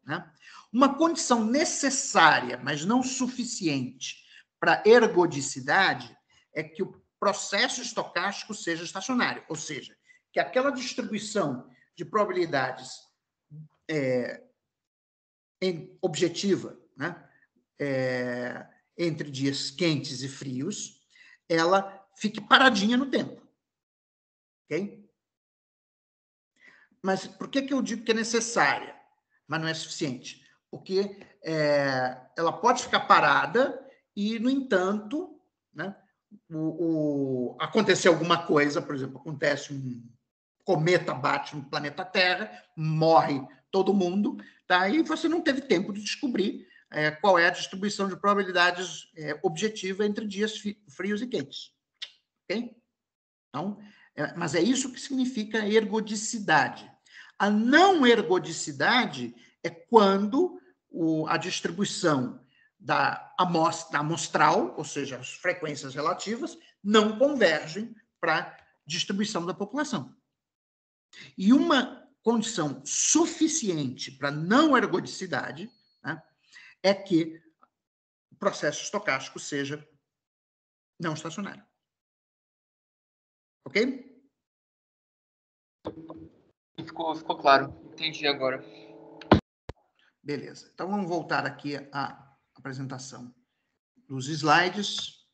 Né? Uma condição necessária, mas não suficiente para ergodicidade é que o processo estocástico seja estacionário, ou seja, que aquela distribuição de probabilidades objetiva, né, entre dias quentes e frios, ela fique paradinha no tempo. Ok? Mas por que eu digo que é necessária, mas não é suficiente? Porque ela pode ficar parada e, no entanto, né, acontecer alguma coisa, por exemplo, acontece um cometa bate no planeta Terra, morre todo mundo, tá? E você não teve tempo de descobrir qual é a distribuição de probabilidades objetiva entre dias frios e quentes. Ok? Então, mas é isso que significa ergodicidade. A não ergodicidade é quando a distribuição da amostral, ou seja, as frequências relativas, não convergem para a distribuição da população. E uma condição suficiente para não ergodicidade, né, é que o processo estocástico seja não estacionário. Ok? Ficou claro. Entendi agora. Beleza. Então, vamos voltar aqui à apresentação dos slides.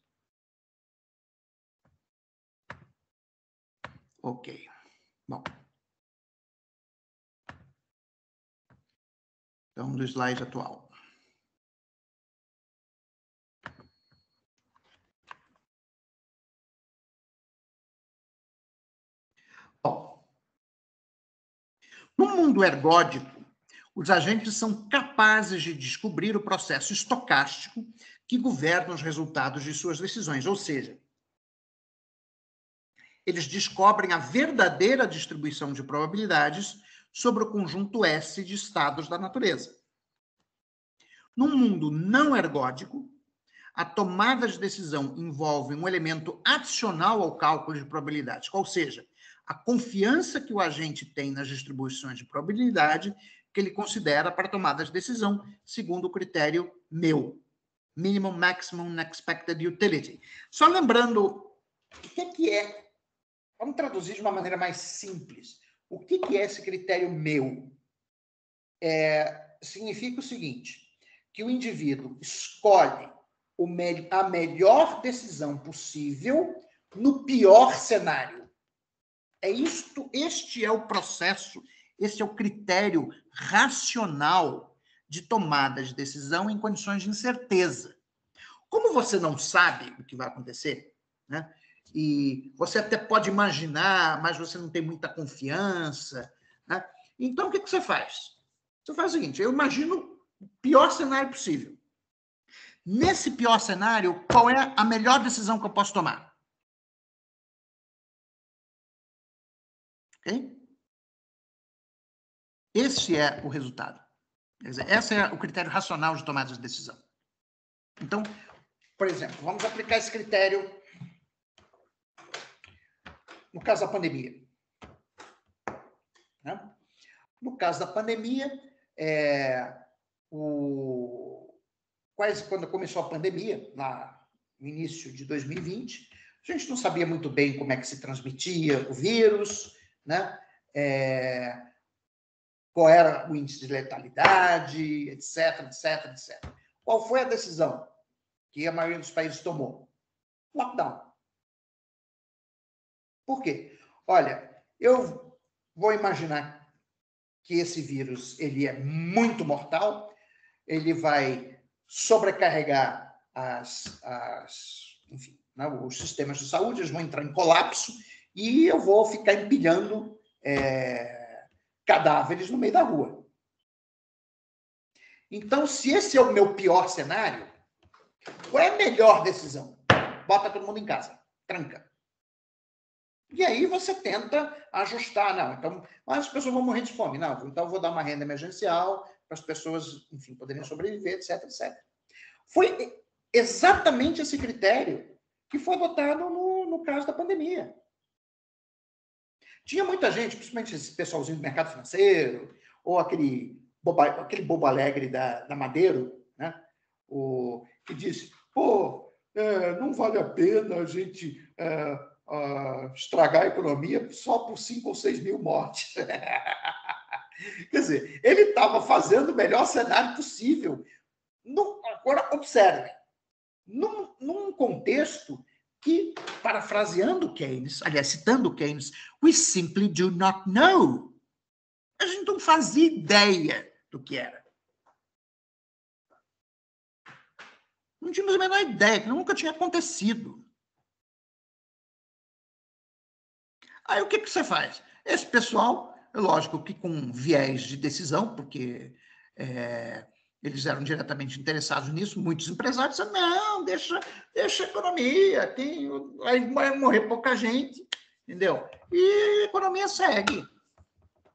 Ok. Bom. Então, do slide atual. Bom. No mundo ergódico, os agentes são capazes de descobrir o processo estocástico que governa os resultados de suas decisões, ou seja, eles descobrem a verdadeira distribuição de probabilidades sobre o conjunto S de estados da natureza. Num mundo não ergódico, a tomada de decisão envolve um elemento adicional ao cálculo de probabilidades, ou seja, a confiança que o agente tem nas distribuições de probabilidade que ele considera para tomada de decisão, segundo o critério meu, Minimum Maximum Expected Utility. Só lembrando, o que é? Vamos traduzir de uma maneira mais simples. O que é esse critério meu? Significa o seguinte, que o indivíduo escolhe a melhor decisão possível no pior cenário. Este é o processo, este é o critério racional de tomada de decisão em condições de incerteza. Como você não sabe o que vai acontecer, né? E você até pode imaginar, mas você não tem muita confiança, né? Então, o que você faz? Você faz o seguinte, eu imagino o pior cenário possível. Nesse pior cenário, qual é a melhor decisão que eu posso tomar? Ok? Esse é o resultado. Quer dizer, esse é o critério racional de tomada de decisão. Então, por exemplo, vamos aplicar esse critério no caso da pandemia. Né? No caso da pandemia, quando começou a pandemia, no início de 2020, a gente não sabia muito bem como é que se transmitia o vírus, né? Qual era o índice de letalidade, etc. Qual foi a decisão que a maioria dos países tomou? Lockdown. Por quê? Olha, eu vou imaginar que esse vírus ele é muito mortal, ele vai sobrecarregar enfim, né, os sistemas de saúde, eles vão entrar em colapso e eu vou ficar empilhando cadáveres no meio da rua. Então, se esse é o meu pior cenário, qual é a melhor decisão? Bota todo mundo em casa, tranca. E aí você tenta ajustar, não, então, mas as pessoas vão morrer de fome, não, então eu vou dar uma renda emergencial para as pessoas, enfim, poderem sobreviver, etc. Foi exatamente esse critério que foi adotado no caso da pandemia. Tinha muita gente, principalmente esse pessoalzinho do mercado financeiro, ou aquele bobo alegre da Madeiro, né? Que disse, não vale a pena a gente estragar a economia só por 5 ou 6 mil mortes. Quer dizer, ele estava fazendo o melhor cenário possível. Agora, observe, num contexto que, parafraseando Keynes, aliás, citando Keynes, we simply do not know. A gente não fazia ideia do que era. Não tínhamos a menor ideia, que nunca tinha acontecido. Aí o que você faz? Esse pessoal, é lógico que com viés de decisão, porque eles eram diretamente interessados nisso, muitos empresários disseram, não, deixa a economia, aí vai morrer pouca gente, entendeu? E a economia segue.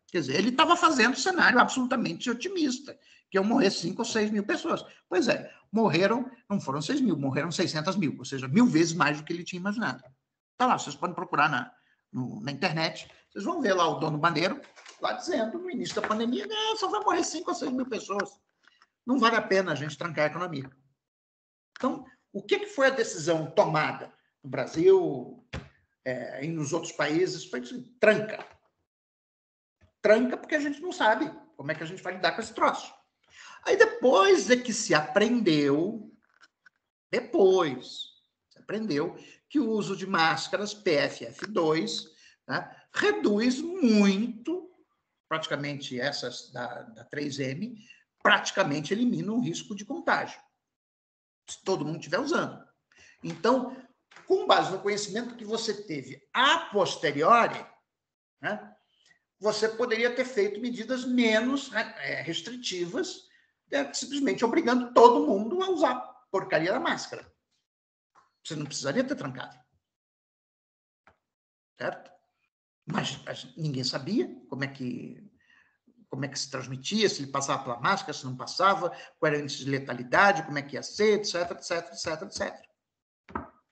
Quer dizer, ele estava fazendo um cenário absolutamente otimista, que iam morrer 5 ou 6 mil pessoas. Pois é, morreram, não foram 6 mil, morreram 600 mil, ou seja, 1000 vezes mais do que ele tinha imaginado. Tá lá, vocês podem procurar na internet, vocês vão ver lá o dono Bandeiro, lá dizendo, no início da pandemia, só vai morrer 5 ou 6 mil pessoas. Não vale a pena a gente trancar a economia. Então, o que foi a decisão tomada no Brasil e nos outros países? Foi assim, tranca. Tranca porque a gente não sabe como é que a gente vai lidar com esse troço. Aí depois é que se aprendeu, que o uso de máscaras PFF2, né, reduz muito, praticamente essas da 3M, praticamente elimina o risco de contágio, se todo mundo estiver usando. Então, com base no conhecimento que você teve a posteriori, né, você poderia ter feito medidas menos restritivas, simplesmente obrigando todo mundo a usar a porcaria da máscara. Você não precisaria ter trancado. Certo? Mas ninguém sabia como é que se transmitia, se ele passava pela máscara, se não passava, qual era o índice de letalidade, como é que ia ser, etc.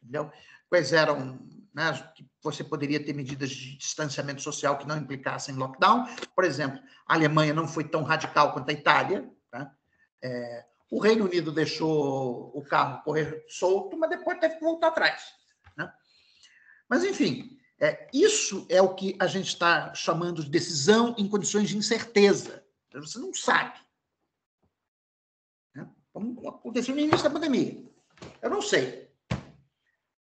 Entendeu? Quais eram, né, que você poderia ter medidas de distanciamento social que não implicassem lockdown. Por exemplo, a Alemanha não foi tão radical quanto a Itália. Tá? O Reino Unido deixou o carro correr solto, mas depois teve que voltar atrás. Né? Mas, enfim, isso é o que a gente está chamando de decisão em condições de incerteza. Você não sabe. Né? Como aconteceu no início da pandemia. Eu não sei.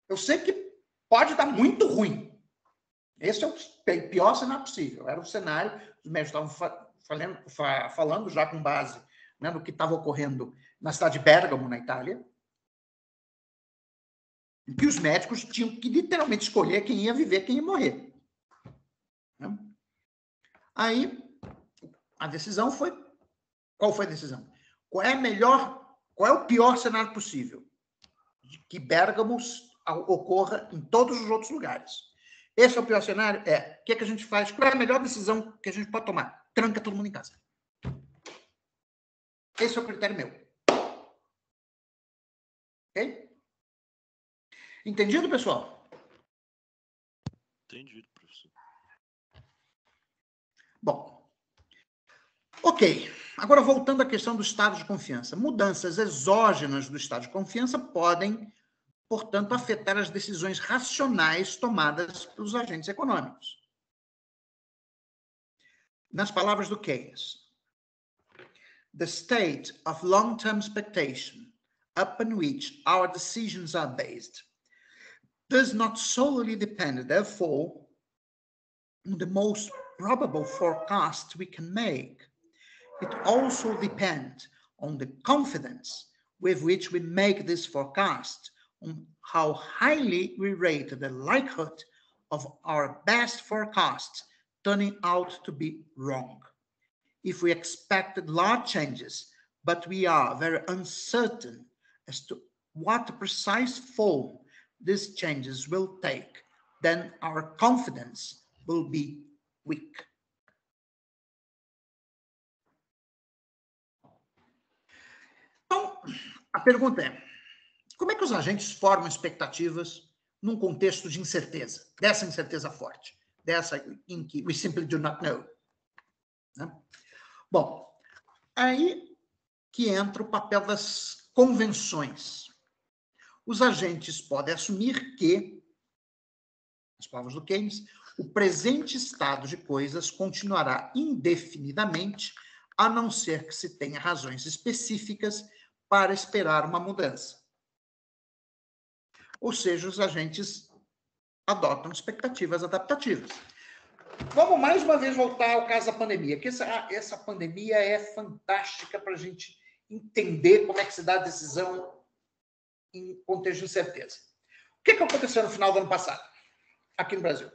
Eu sei que pode dar muito ruim. Esse é o pior cenário possível. Era o cenário, os médicos estavam falando já com base, né, no que estava ocorrendo na cidade de Bérgamo, na Itália, em que os médicos tinham que literalmente escolher quem ia viver, quem ia morrer. Né? Aí, a decisão foi... Qual foi a decisão? Qual é o pior cenário possível? Que Bérgamo ocorra em todos os outros lugares. Esse é o pior cenário? O que a gente faz? Qual é a melhor decisão que a gente pode tomar? tranca todo mundo em casa. Esse é o critério meu. Ok? Entendido, pessoal? Entendido, professor. Bom. Ok. Agora, voltando à questão do estado de confiança. Mudanças exógenas do estado de confiança podem, portanto, afetar as decisões racionais tomadas pelos agentes econômicos. Nas palavras do Keynes, the state of long-term expectation upon which our decisions are based does not solely depend, therefore, on the most probable forecast we can make. It also depends on the confidence with which we make this forecast, on how highly we rate the likelihood of our best forecast turning out to be wrong. If we expected large changes, but we are very uncertain as to what precise form these changes will take, then our confidence will be weak. Então, a pergunta é, como é que os agentes formam expectativas num contexto de incerteza, dessa incerteza forte, dessa em que we simply do not know? Né? Bom, aí que entra o papel das convenções. Os agentes podem assumir que, nas palavras do Keynes, o presente estado de coisas continuará indefinidamente, a não ser que se tenha razões específicas para esperar uma mudança. Ou seja, os agentes adotam expectativas adaptativas. Vamos mais uma vez voltar ao caso da pandemia, que essa pandemia é fantástica para a gente entender como é que se dá a decisão em contexto de incerteza. O que aconteceu no final do ano passado, aqui no Brasil?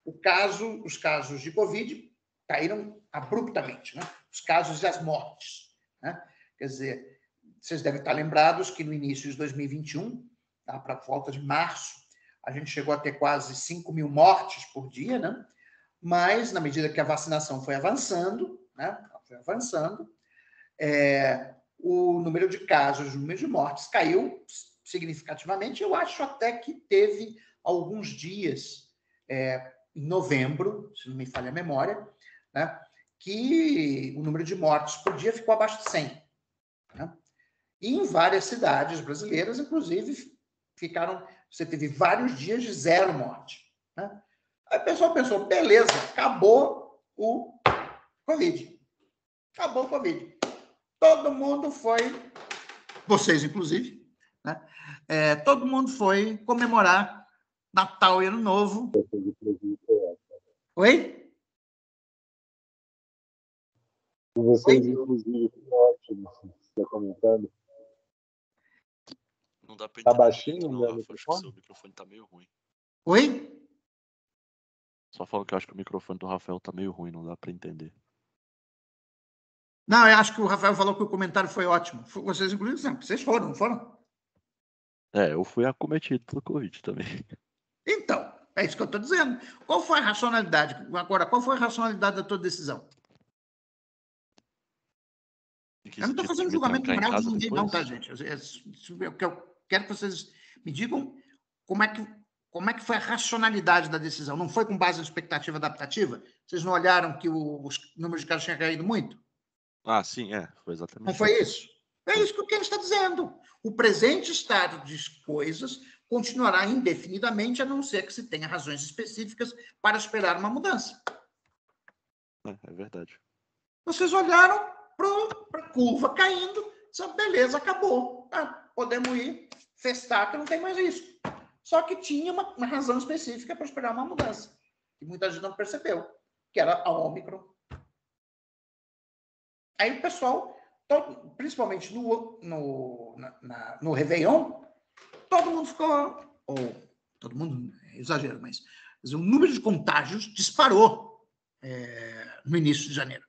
Os casos de Covid caíram abruptamente, né? Os casos e as mortes. Né? Quer dizer, vocês devem estar lembrados que no início de 2021, tá, para volta de março, a gente chegou a ter quase 5 mil mortes por dia, né? Mas, na medida que a vacinação foi avançando, né? O número de casos, o número de mortes caiu significativamente. Eu acho até que teve alguns dias, em novembro, se não me falha a memória, né, que o número de mortes por dia ficou abaixo de 100. Né? E em várias cidades brasileiras, inclusive, você teve vários dias de 0 morte. Né? Aí o pessoal pensou, beleza, acabou o Covid. Acabou o Covid. Todo mundo foi, vocês inclusive, né? Todo mundo foi comemorar Natal e Ano Novo. Oi? Vocês, inclusive, foi ótimo, você está comentando. Não dá para Tá entender baixinho, muito, não, né, Rafa. Acho que microfone? seu microfone tá meio ruim. Oi? Só falo que eu acho que o microfone do Rafael tá meio ruim, não dá para entender. Não, eu acho que o Rafael falou que o comentário foi ótimo. Vocês, inclusive, não, vocês foram, não foram? Eu fui acometido pelo Covid também. Então, é isso que eu estou dizendo. Qual foi a racionalidade? Agora, qual foi a racionalidade da tua decisão? Eu não estou fazendo julgamento moral de ninguém, não, tá, gente? Eu quero que vocês me digam como é que foi a racionalidade da decisão. Não foi com base na expectativa adaptativa? Vocês não olharam que os números de casos tinham caído muito? Ah, sim, foi exatamente. Não foi isso? É isso que o Keynes está dizendo. O presente estado de coisas continuará indefinidamente, a não ser que se tenha razões específicas para esperar uma mudança. É verdade. Vocês olharam para a curva caindo, disseram, beleza, acabou. Podemos ir festar, que não tem mais risco. Só que tinha uma razão específica para esperar uma mudança. E muita gente não percebeu, que era a Ômicron. Aí o pessoal, principalmente no Réveillon, todo mundo ficou, todo mundo, é exagero, mas o número de contágios disparou no início de janeiro.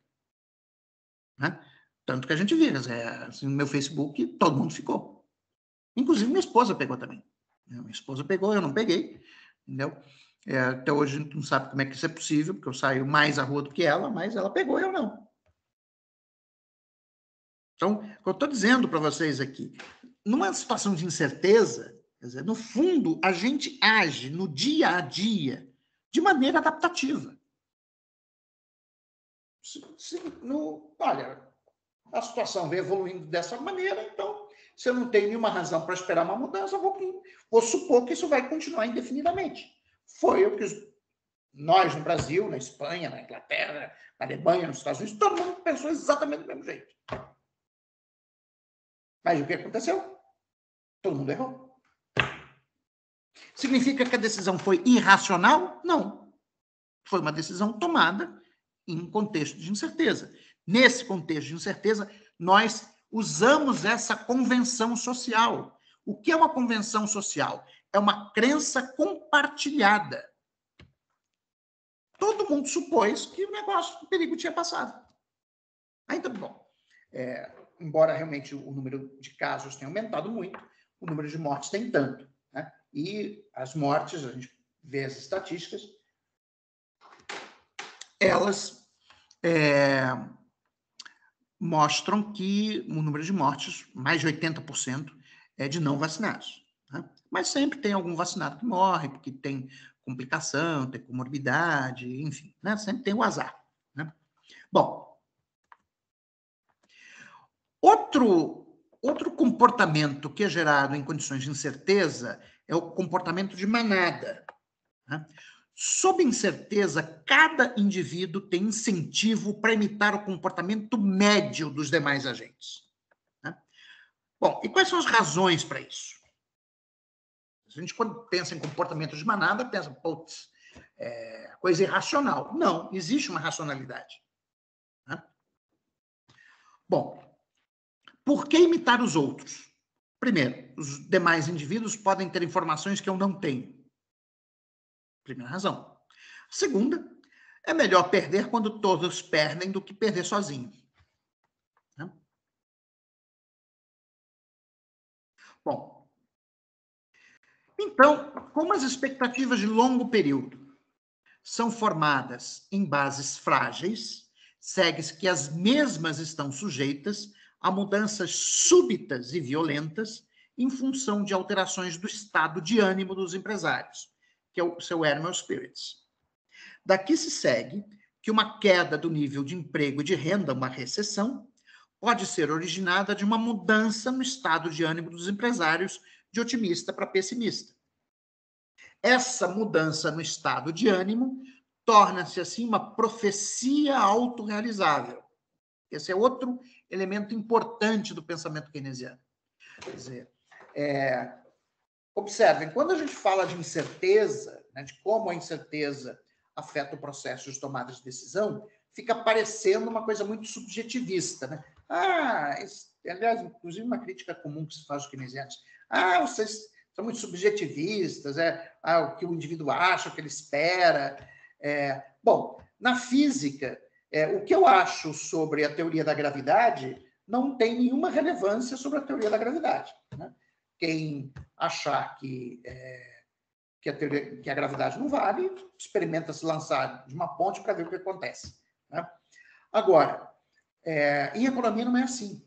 Né? Tanto que a gente vira, assim, no meu Facebook, todo mundo ficou. Inclusive minha esposa pegou também. Minha esposa pegou, eu não peguei, entendeu? Até hoje a gente não sabe como é que isso é possível, porque eu saio mais à rua do que ela, mas ela pegou, eu não. Então, o que eu estou dizendo para vocês aqui, numa situação de incerteza, quer dizer, no fundo, a gente age no dia a dia de maneira adaptativa. Olha, a situação vem evoluindo dessa maneira, então, se eu não tenho nenhuma razão para esperar uma mudança, eu vou supor que isso vai continuar indefinidamente. Foi o que nós no Brasil, na Espanha, na Inglaterra, na Alemanha, nos Estados Unidos, todo mundo pensou exatamente do mesmo jeito. Mas o que aconteceu? Todo mundo errou. Significa que a decisão foi irracional? Não. Foi uma decisão tomada em um contexto de incerteza. Nesse contexto de incerteza, nós usamos essa convenção social. O que é uma convenção social? É uma crença compartilhada. Todo mundo supôs que o perigo tinha passado. Ainda bom. Embora realmente o número de casos tenha aumentado muito, o número de mortes tem tanto. Né? E as mortes, a gente vê as estatísticas, elas mostram que o número de mortes, mais de 80%, é de não vacinados. Né? Mas sempre tem algum vacinado que morre, porque tem complicação, tem comorbidade, enfim, né? Sempre tem o azar. Né? Bom, outro comportamento que é gerado em condições de incerteza é o comportamento de manada. Né? Sob incerteza, cada indivíduo tem incentivo para imitar o comportamento médio dos demais agentes. Né? Bom, e quais são as razões para isso? A gente, quando pensa em comportamento de manada, pensa, putz, coisa irracional. Não, existe uma racionalidade. Né? Bom, por que imitar os outros? Primeiro, os demais indivíduos podem ter informações que eu não tenho. Primeira razão. Segunda, é melhor perder quando todos perdem do que perder sozinho. Né? Bom, então, como as expectativas de longo período são formadas em bases frágeis, segue-se que as mesmas estão sujeitas a mudanças súbitas e violentas em função de alterações do estado de ânimo dos empresários, que é o seu animal spirits. Daqui se segue que uma queda do nível de emprego e de renda, uma recessão, pode ser originada de uma mudança no estado de ânimo dos empresários de otimista para pessimista. Essa mudança no estado de ânimo torna-se, assim, uma profecia autorrealizável. Esse é outro elemento importante do pensamento keynesiano. Quer dizer, observem, quando a gente fala de incerteza, né, de como a incerteza afeta o processo de tomada de decisão, fica parecendo uma coisa muito subjetivista. Né? Aliás, inclusive uma crítica comum que se faz aos keynesianos. Vocês são muito subjetivistas, o que o indivíduo acha, o que ele espera. Bom, na física, o que eu acho sobre a teoria da gravidade não tem nenhuma relevância sobre a teoria da gravidade. Né? Quem achar que a gravidade não vale, experimenta se lançar de uma ponte para ver o que acontece. Né? Agora, em economia não é assim.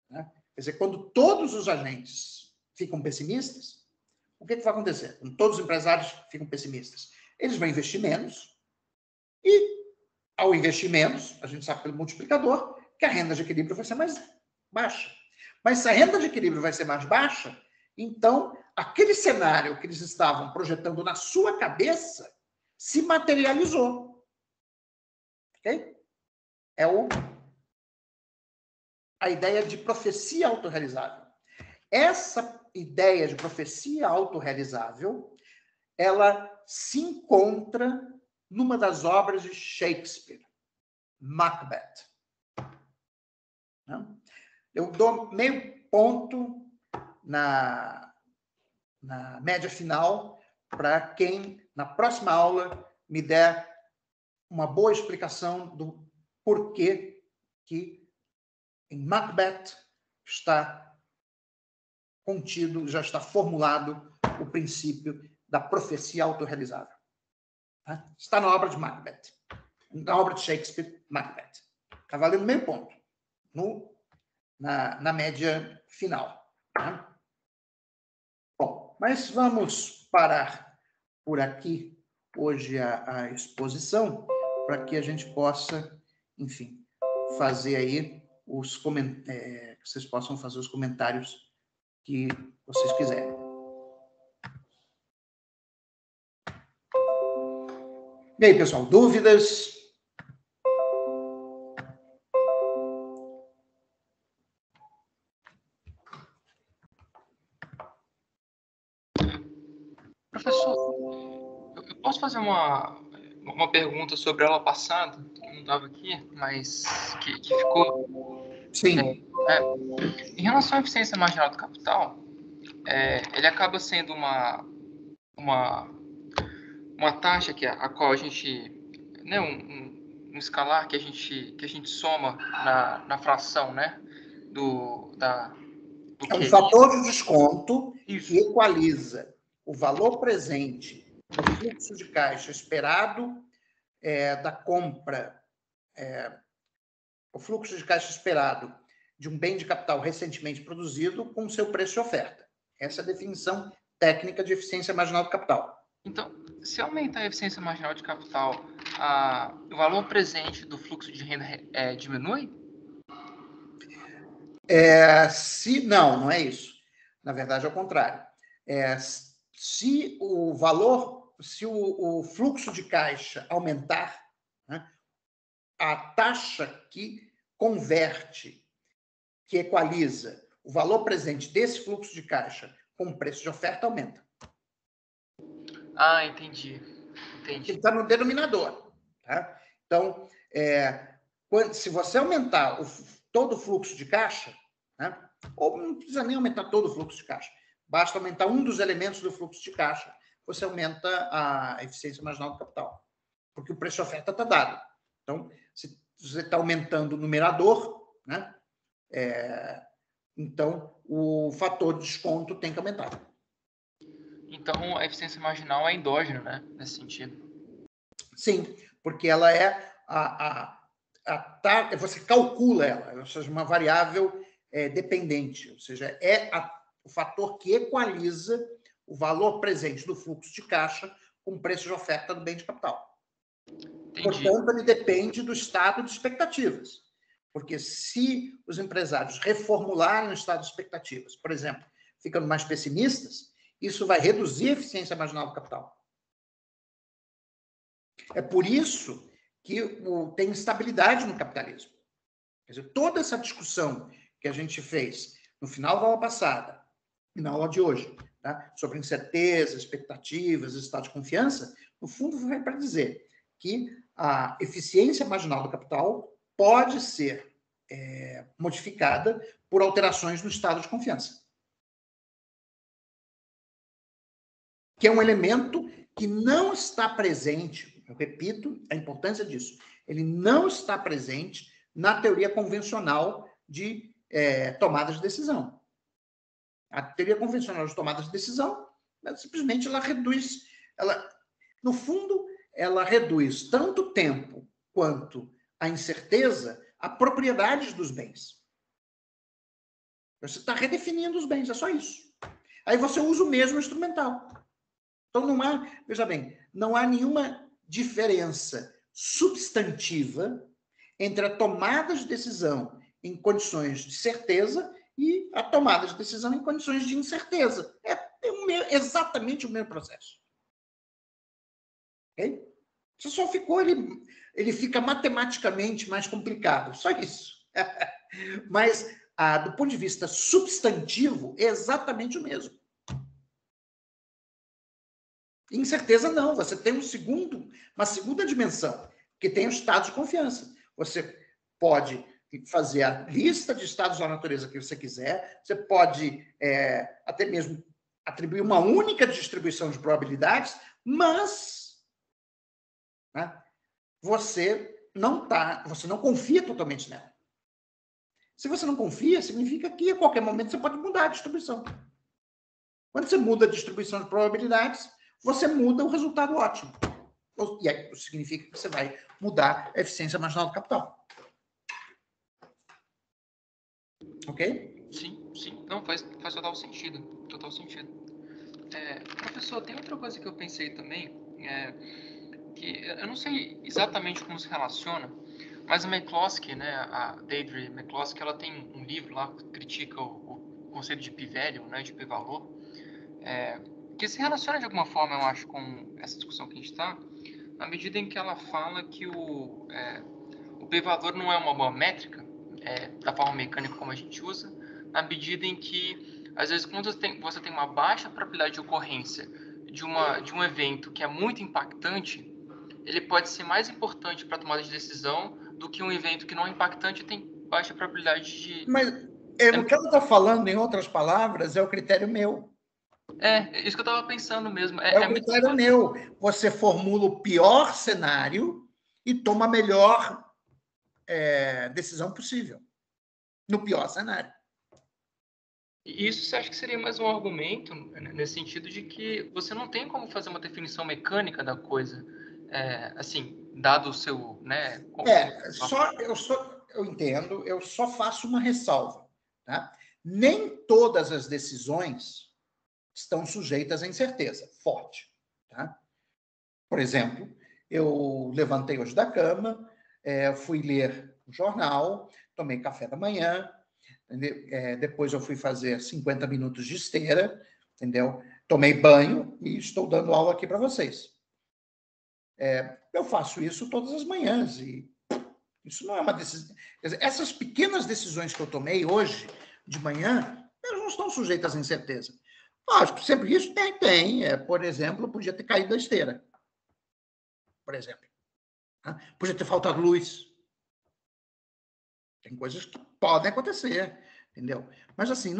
Né? Quer dizer, quando todos os agentes ficam pessimistas, o que vai acontecer? Quando todos os empresários ficam pessimistas, eles vão investir menos e, ao investir menos, a gente sabe pelo multiplicador que a renda de equilíbrio vai ser mais baixa. Mas se a renda de equilíbrio vai ser mais baixa, então aquele cenário que eles estavam projetando na sua cabeça se materializou. Ok? A ideia de profecia autorrealizável. Essa ideia de profecia autorrealizável, ela se encontra numa das obras de Shakespeare, Macbeth. Eu dou meio ponto na média final para quem, na próxima aula, me der uma boa explicação do porquê que em Macbeth está contido, já está formulado o princípio da profecia autorrealizável. Tá? Está na obra de Macbeth, na obra de Shakespeare, Macbeth. Está valendo meio ponto na média final. Tá? Bom, mas vamos parar por aqui hoje a exposição para que a gente possa, enfim, fazer aí os comentários, vocês possam fazer os comentários que vocês quiserem. E aí, pessoal, dúvidas? Professor, eu posso fazer uma pergunta sobre a aula passada, que não estava aqui, mas que ficou... Sim. Em relação à eficiência marginal do capital, ele acaba sendo uma taxa a qual a gente, né, um escalar que a gente soma na fração, né, do é um fator de desconto Isso. que equaliza o valor presente do fluxo de caixa esperado da compra, o fluxo de caixa esperado de um bem de capital recentemente produzido com seu preço de oferta. Essa é a definição técnica de eficiência marginal do capital. Então, se aumentar a eficiência marginal de capital, o valor presente do fluxo de renda diminui? Não é isso. Na verdade, é o contrário. Se o fluxo de caixa aumentar, né, a taxa que converte, que equaliza o valor presente desse fluxo de caixa com o preço de oferta aumenta. Entendi. Ele está no denominador. Tá? Então, se você aumentar todo o fluxo de caixa, né, ou não precisa nem aumentar todo o fluxo de caixa, basta aumentar um dos elementos do fluxo de caixa, você aumenta a eficiência marginal do capital, porque o preço de oferta está dado. Então, se você está aumentando o numerador, né, então o fator de desconto tem que aumentar. Então, a eficiência marginal é endógena, né, nesse sentido. Sim, porque ela é você calcula ela, ou seja, uma variável dependente, ou seja, o fator que equaliza o valor presente do fluxo de caixa com o preço de oferta do bem de capital. Entendi. Portanto, ele depende do estado de expectativas. Porque se os empresários reformularem o estado de expectativas, por exemplo, ficando mais pessimistas, isso vai reduzir a eficiência marginal do capital. É por isso que tem instabilidade no capitalismo. Quer dizer, toda essa discussão que a gente fez no final da aula passada e na aula de hoje, tá, sobre incerteza, expectativas, estado de confiança, no fundo vai para dizer que a eficiência marginal do capital pode ser modificada por alterações no estado de confiança. Que é um elemento que não está presente, eu repito a importância disso, ele não está presente na teoria convencional de tomada de decisão. A teoria convencional de tomada de decisão, simplesmente ela reduz, no fundo, ela reduz tanto o tempo quanto a incerteza a propriedades dos bens. Você está redefinindo os bens, é só isso. Aí você usa o mesmo instrumental. Então, veja bem, não há nenhuma diferença substantiva entre a tomada de decisão em condições de certeza e a tomada de decisão em condições de incerteza. É exatamente o mesmo processo. Okay? Você só ficou, ele fica matematicamente mais complicado, só isso. Mas, do ponto de vista substantivo, é exatamente o mesmo. Incerteza não, você tem uma segunda dimensão, que tem o estado de confiança. Você pode fazer a lista de estados da natureza que você quiser, você pode até mesmo atribuir uma única distribuição de probabilidades, mas, né, você não confia totalmente nela. Se você não confia, significa que a qualquer momento você pode mudar a distribuição. Quando você muda a distribuição de probabilidades, você muda o resultado ótimo. E aí significa que você vai mudar a eficiência marginal do capital. Ok? Sim. Não, faz total sentido. Total sentido. Professor, tem outra coisa que eu pensei também, que eu não sei exatamente como se relaciona, mas a McCloskey, né, a Deirdre McCloskey, ela tem um livro lá que critica o conceito de p-value, né, de p-valor, que se relaciona de alguma forma, eu acho, com essa discussão que a gente está, na medida em que ela fala que o p-valor não é uma boa métrica, da forma mecânica como a gente usa, na medida em que, às vezes, quando você tem uma baixa probabilidade de ocorrência de um evento que é muito impactante, ele pode ser mais importante para a tomada de decisão do que um evento que não é impactante e tem baixa probabilidade de... Mas o que ela está falando, em outras palavras, é o critério meu. Isso que eu estava pensando mesmo. É o critério meu. Você formula o pior cenário e toma a melhor decisão possível, no pior cenário. E isso você acha que seria mais um argumento, nesse sentido de que você não tem como fazer uma definição mecânica da coisa, assim, dado o seu... né, eu entendo, eu só faço uma ressalva. Tá? Nem todas as decisões estão sujeitas à incerteza forte. Tá? Por exemplo, eu levantei hoje da cama, fui ler o jornal, tomei café da manhã, depois eu fui fazer 50 minutos de esteira, entendeu? Tomei banho e estou dando aula aqui para vocês. Eu faço isso todas as manhãs e isso não é uma decisão. Essas pequenas decisões que eu tomei hoje de manhã, elas não estão sujeitas à incerteza. Lógico, sempre isso tem. Por exemplo, podia ter caído da esteira. Por exemplo. Podia ter faltado luz. Tem coisas que podem acontecer, entendeu? Mas, assim,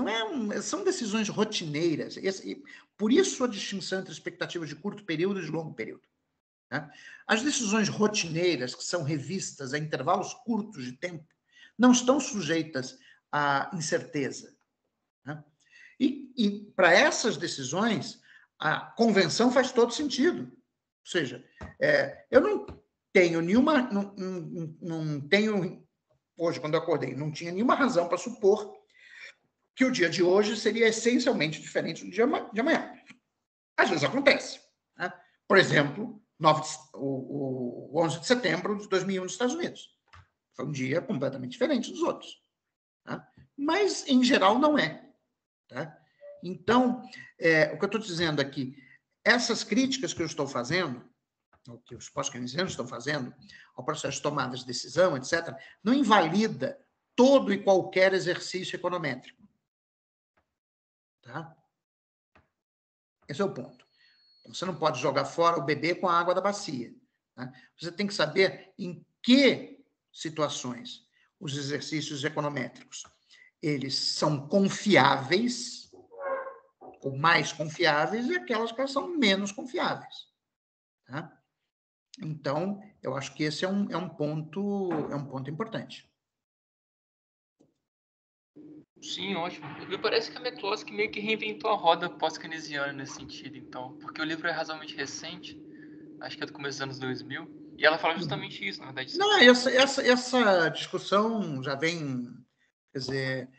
são decisões rotineiras. Por isso a distinção entre expectativas de curto período e de longo período. Né? As decisões rotineiras, que são revistas a intervalos curtos de tempo, não estão sujeitas à incerteza. Né? E para essas decisões, a convenção faz todo sentido. Ou seja, eu não tenho nenhuma... Não tenho... Hoje, quando eu acordei, não tinha nenhuma razão para supor que o dia de hoje seria essencialmente diferente do dia de amanhã. Às vezes acontece. Né? Por exemplo, o 11 de setembro de 2001 nos Estados Unidos. Foi um dia completamente diferente dos outros. Tá? Mas, em geral, não é. Tá? Então, o que eu estou dizendo aqui, essas críticas que eu estou fazendo, o que os pós-keynesianos estão fazendo ao processo de tomada de decisão, etc., não invalida todo e qualquer exercício econométrico. Tá? Esse é o ponto. Você não pode jogar fora o bebê com a água da bacia. Tá? Você tem que saber em que situações os exercícios econométricos eles são confiáveis, ou mais confiáveis, e aquelas que são menos confiáveis. Tá? Então, eu acho que esse é um ponto importante. Sim, ótimo. Me parece que a McCloskey meio que reinventou a roda pós-keynesiana nesse sentido, então, porque o livro é razoavelmente recente, acho que é do começo dos anos 2000, e ela fala justamente isso, na verdade. Não, essa discussão já vem, quer dizer,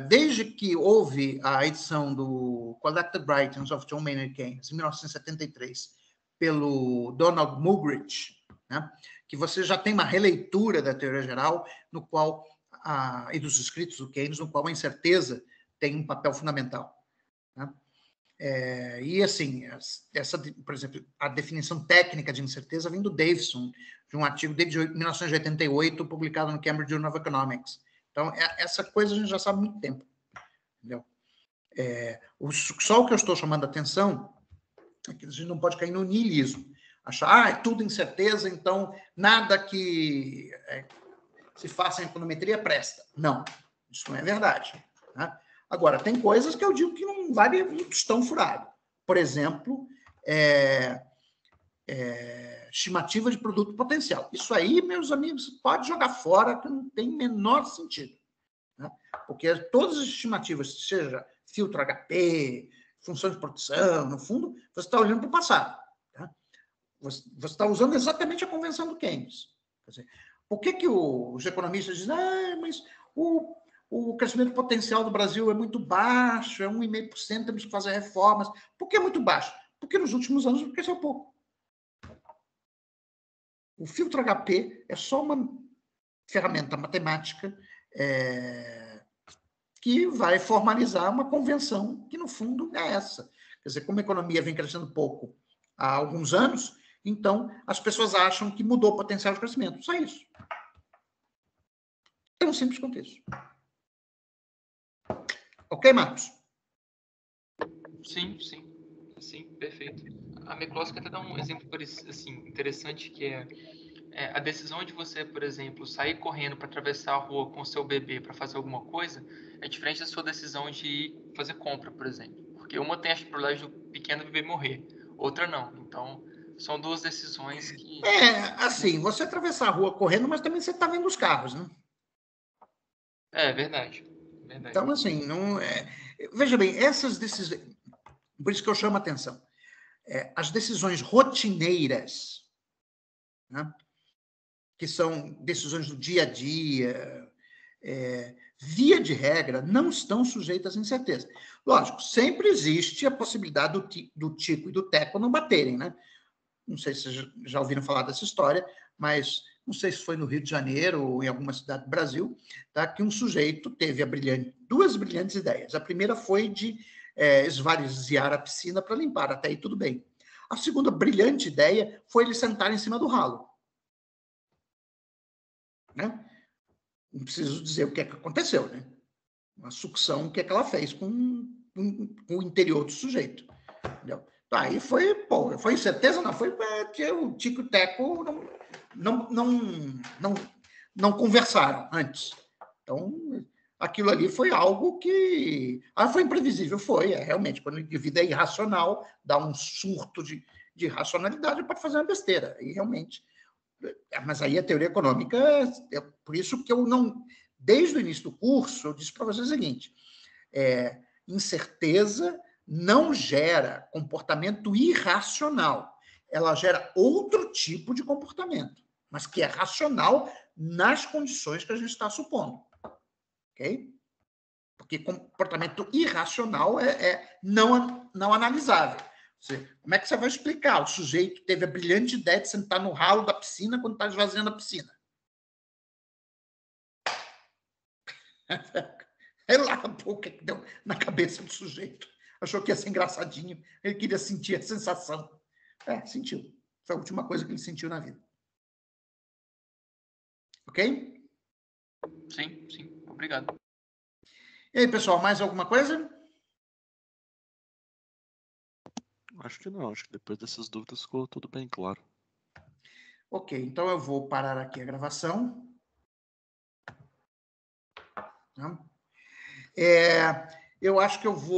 desde que houve a edição do Collected Writings of John Maynard Keynes, em 1973, pelo Donald Mugrich, né, que você já tem uma releitura da teoria geral, no qual e dos escritos do Keynes, no qual a incerteza tem um papel fundamental. Né? E, assim, por exemplo, a definição técnica de incerteza vem do Davidson, de um artigo de 1988, publicado no Cambridge Journal of Economics. Então, essa coisa a gente já sabe há muito tempo. Entendeu? Só o que eu estou chamando a atenção é que a gente não pode cair no niilismo. Achar, é tudo incerteza, então nada que se faça em econometria presta. Não, isso não é verdade. Né? Agora, tem coisas que eu digo que não vale um tostão furado. Por exemplo, estimativa de produto potencial. Isso aí, meus amigos, pode jogar fora, que não tem menor sentido. Né? Porque todas as estimativas, seja filtro HP, função de produção, no fundo, você está olhando para o passado. Tá? Você está usando exatamente a convenção do Keynes. Quer dizer, por que os economistas dizem, mas o crescimento potencial do Brasil é muito baixo, é 1,5%, temos que fazer reformas. Por que é muito baixo? Porque nos últimos anos cresceu pouco. O filtro HP é só uma ferramenta matemática que vai formalizar uma convenção que, no fundo, é essa. Quer dizer, como a economia vem crescendo pouco há alguns anos, então as pessoas acham que mudou o potencial de crescimento. Só isso. Tão simples quanto isso. Ok, Marcos? Sim, sim. Sim, perfeito. A McCloskey até dá um exemplo assim, interessante, que é a decisão de você, por exemplo, sair correndo para atravessar a rua com o seu bebê para fazer alguma coisa é diferente da sua decisão de ir fazer compra, por exemplo. Porque uma tem a probabilidade do pequeno bebê morrer, outra não. Então, são duas decisões que... Assim, você atravessar a rua correndo, mas também você está vendo os carros, né? É verdade. Então, assim, não veja bem, essas decisões... Por isso que eu chamo a atenção. As decisões rotineiras, né, que são decisões do dia a dia, via de regra, não estão sujeitas à incerteza. Lógico, sempre existe a possibilidade do Tico e do Teco não baterem, né? Não sei se vocês já ouviram falar dessa história, mas não sei se foi no Rio de Janeiro ou em alguma cidade do Brasil, tá, que um sujeito teve duas brilhantes ideias. A primeira foi de esvaziar a piscina para limpar, até aí tudo bem. A segunda brilhante ideia foi ele sentar em cima do ralo. Né? Não preciso dizer o que é que aconteceu, né? Uma sucção, o que é que ela fez com o interior do sujeito. Entendeu? Aí foi incerteza, não, foi que o Tico e o Teco não conversaram antes. Então, aquilo ali foi algo que... foi imprevisível, realmente, quando o indivíduo é irracional, dá um surto de irracionalidade, pode fazer uma besteira, e realmente... Mas aí a teoria econômica, por isso que eu não... Desde o início do curso, eu disse para vocês o seguinte, incerteza não gera comportamento irracional, ela gera outro tipo de comportamento, mas que é racional nas condições que a gente está supondo. Ok? Porque comportamento irracional é não analisável. Como é que você vai explicar? O sujeito teve a brilhante ideia de sentar no ralo da piscina quando está esvaziando a piscina. É lá o que deu na cabeça do sujeito. Achou que ia ser engraçadinho. Ele queria sentir a sensação. Sentiu. Foi a última coisa que ele sentiu na vida. Ok? Sim, sim. Obrigado. E aí, pessoal, mais alguma coisa? Acho que não. Acho que depois dessas dúvidas ficou tudo bem claro. Ok, então eu vou parar aqui a gravação. Eu acho que eu vou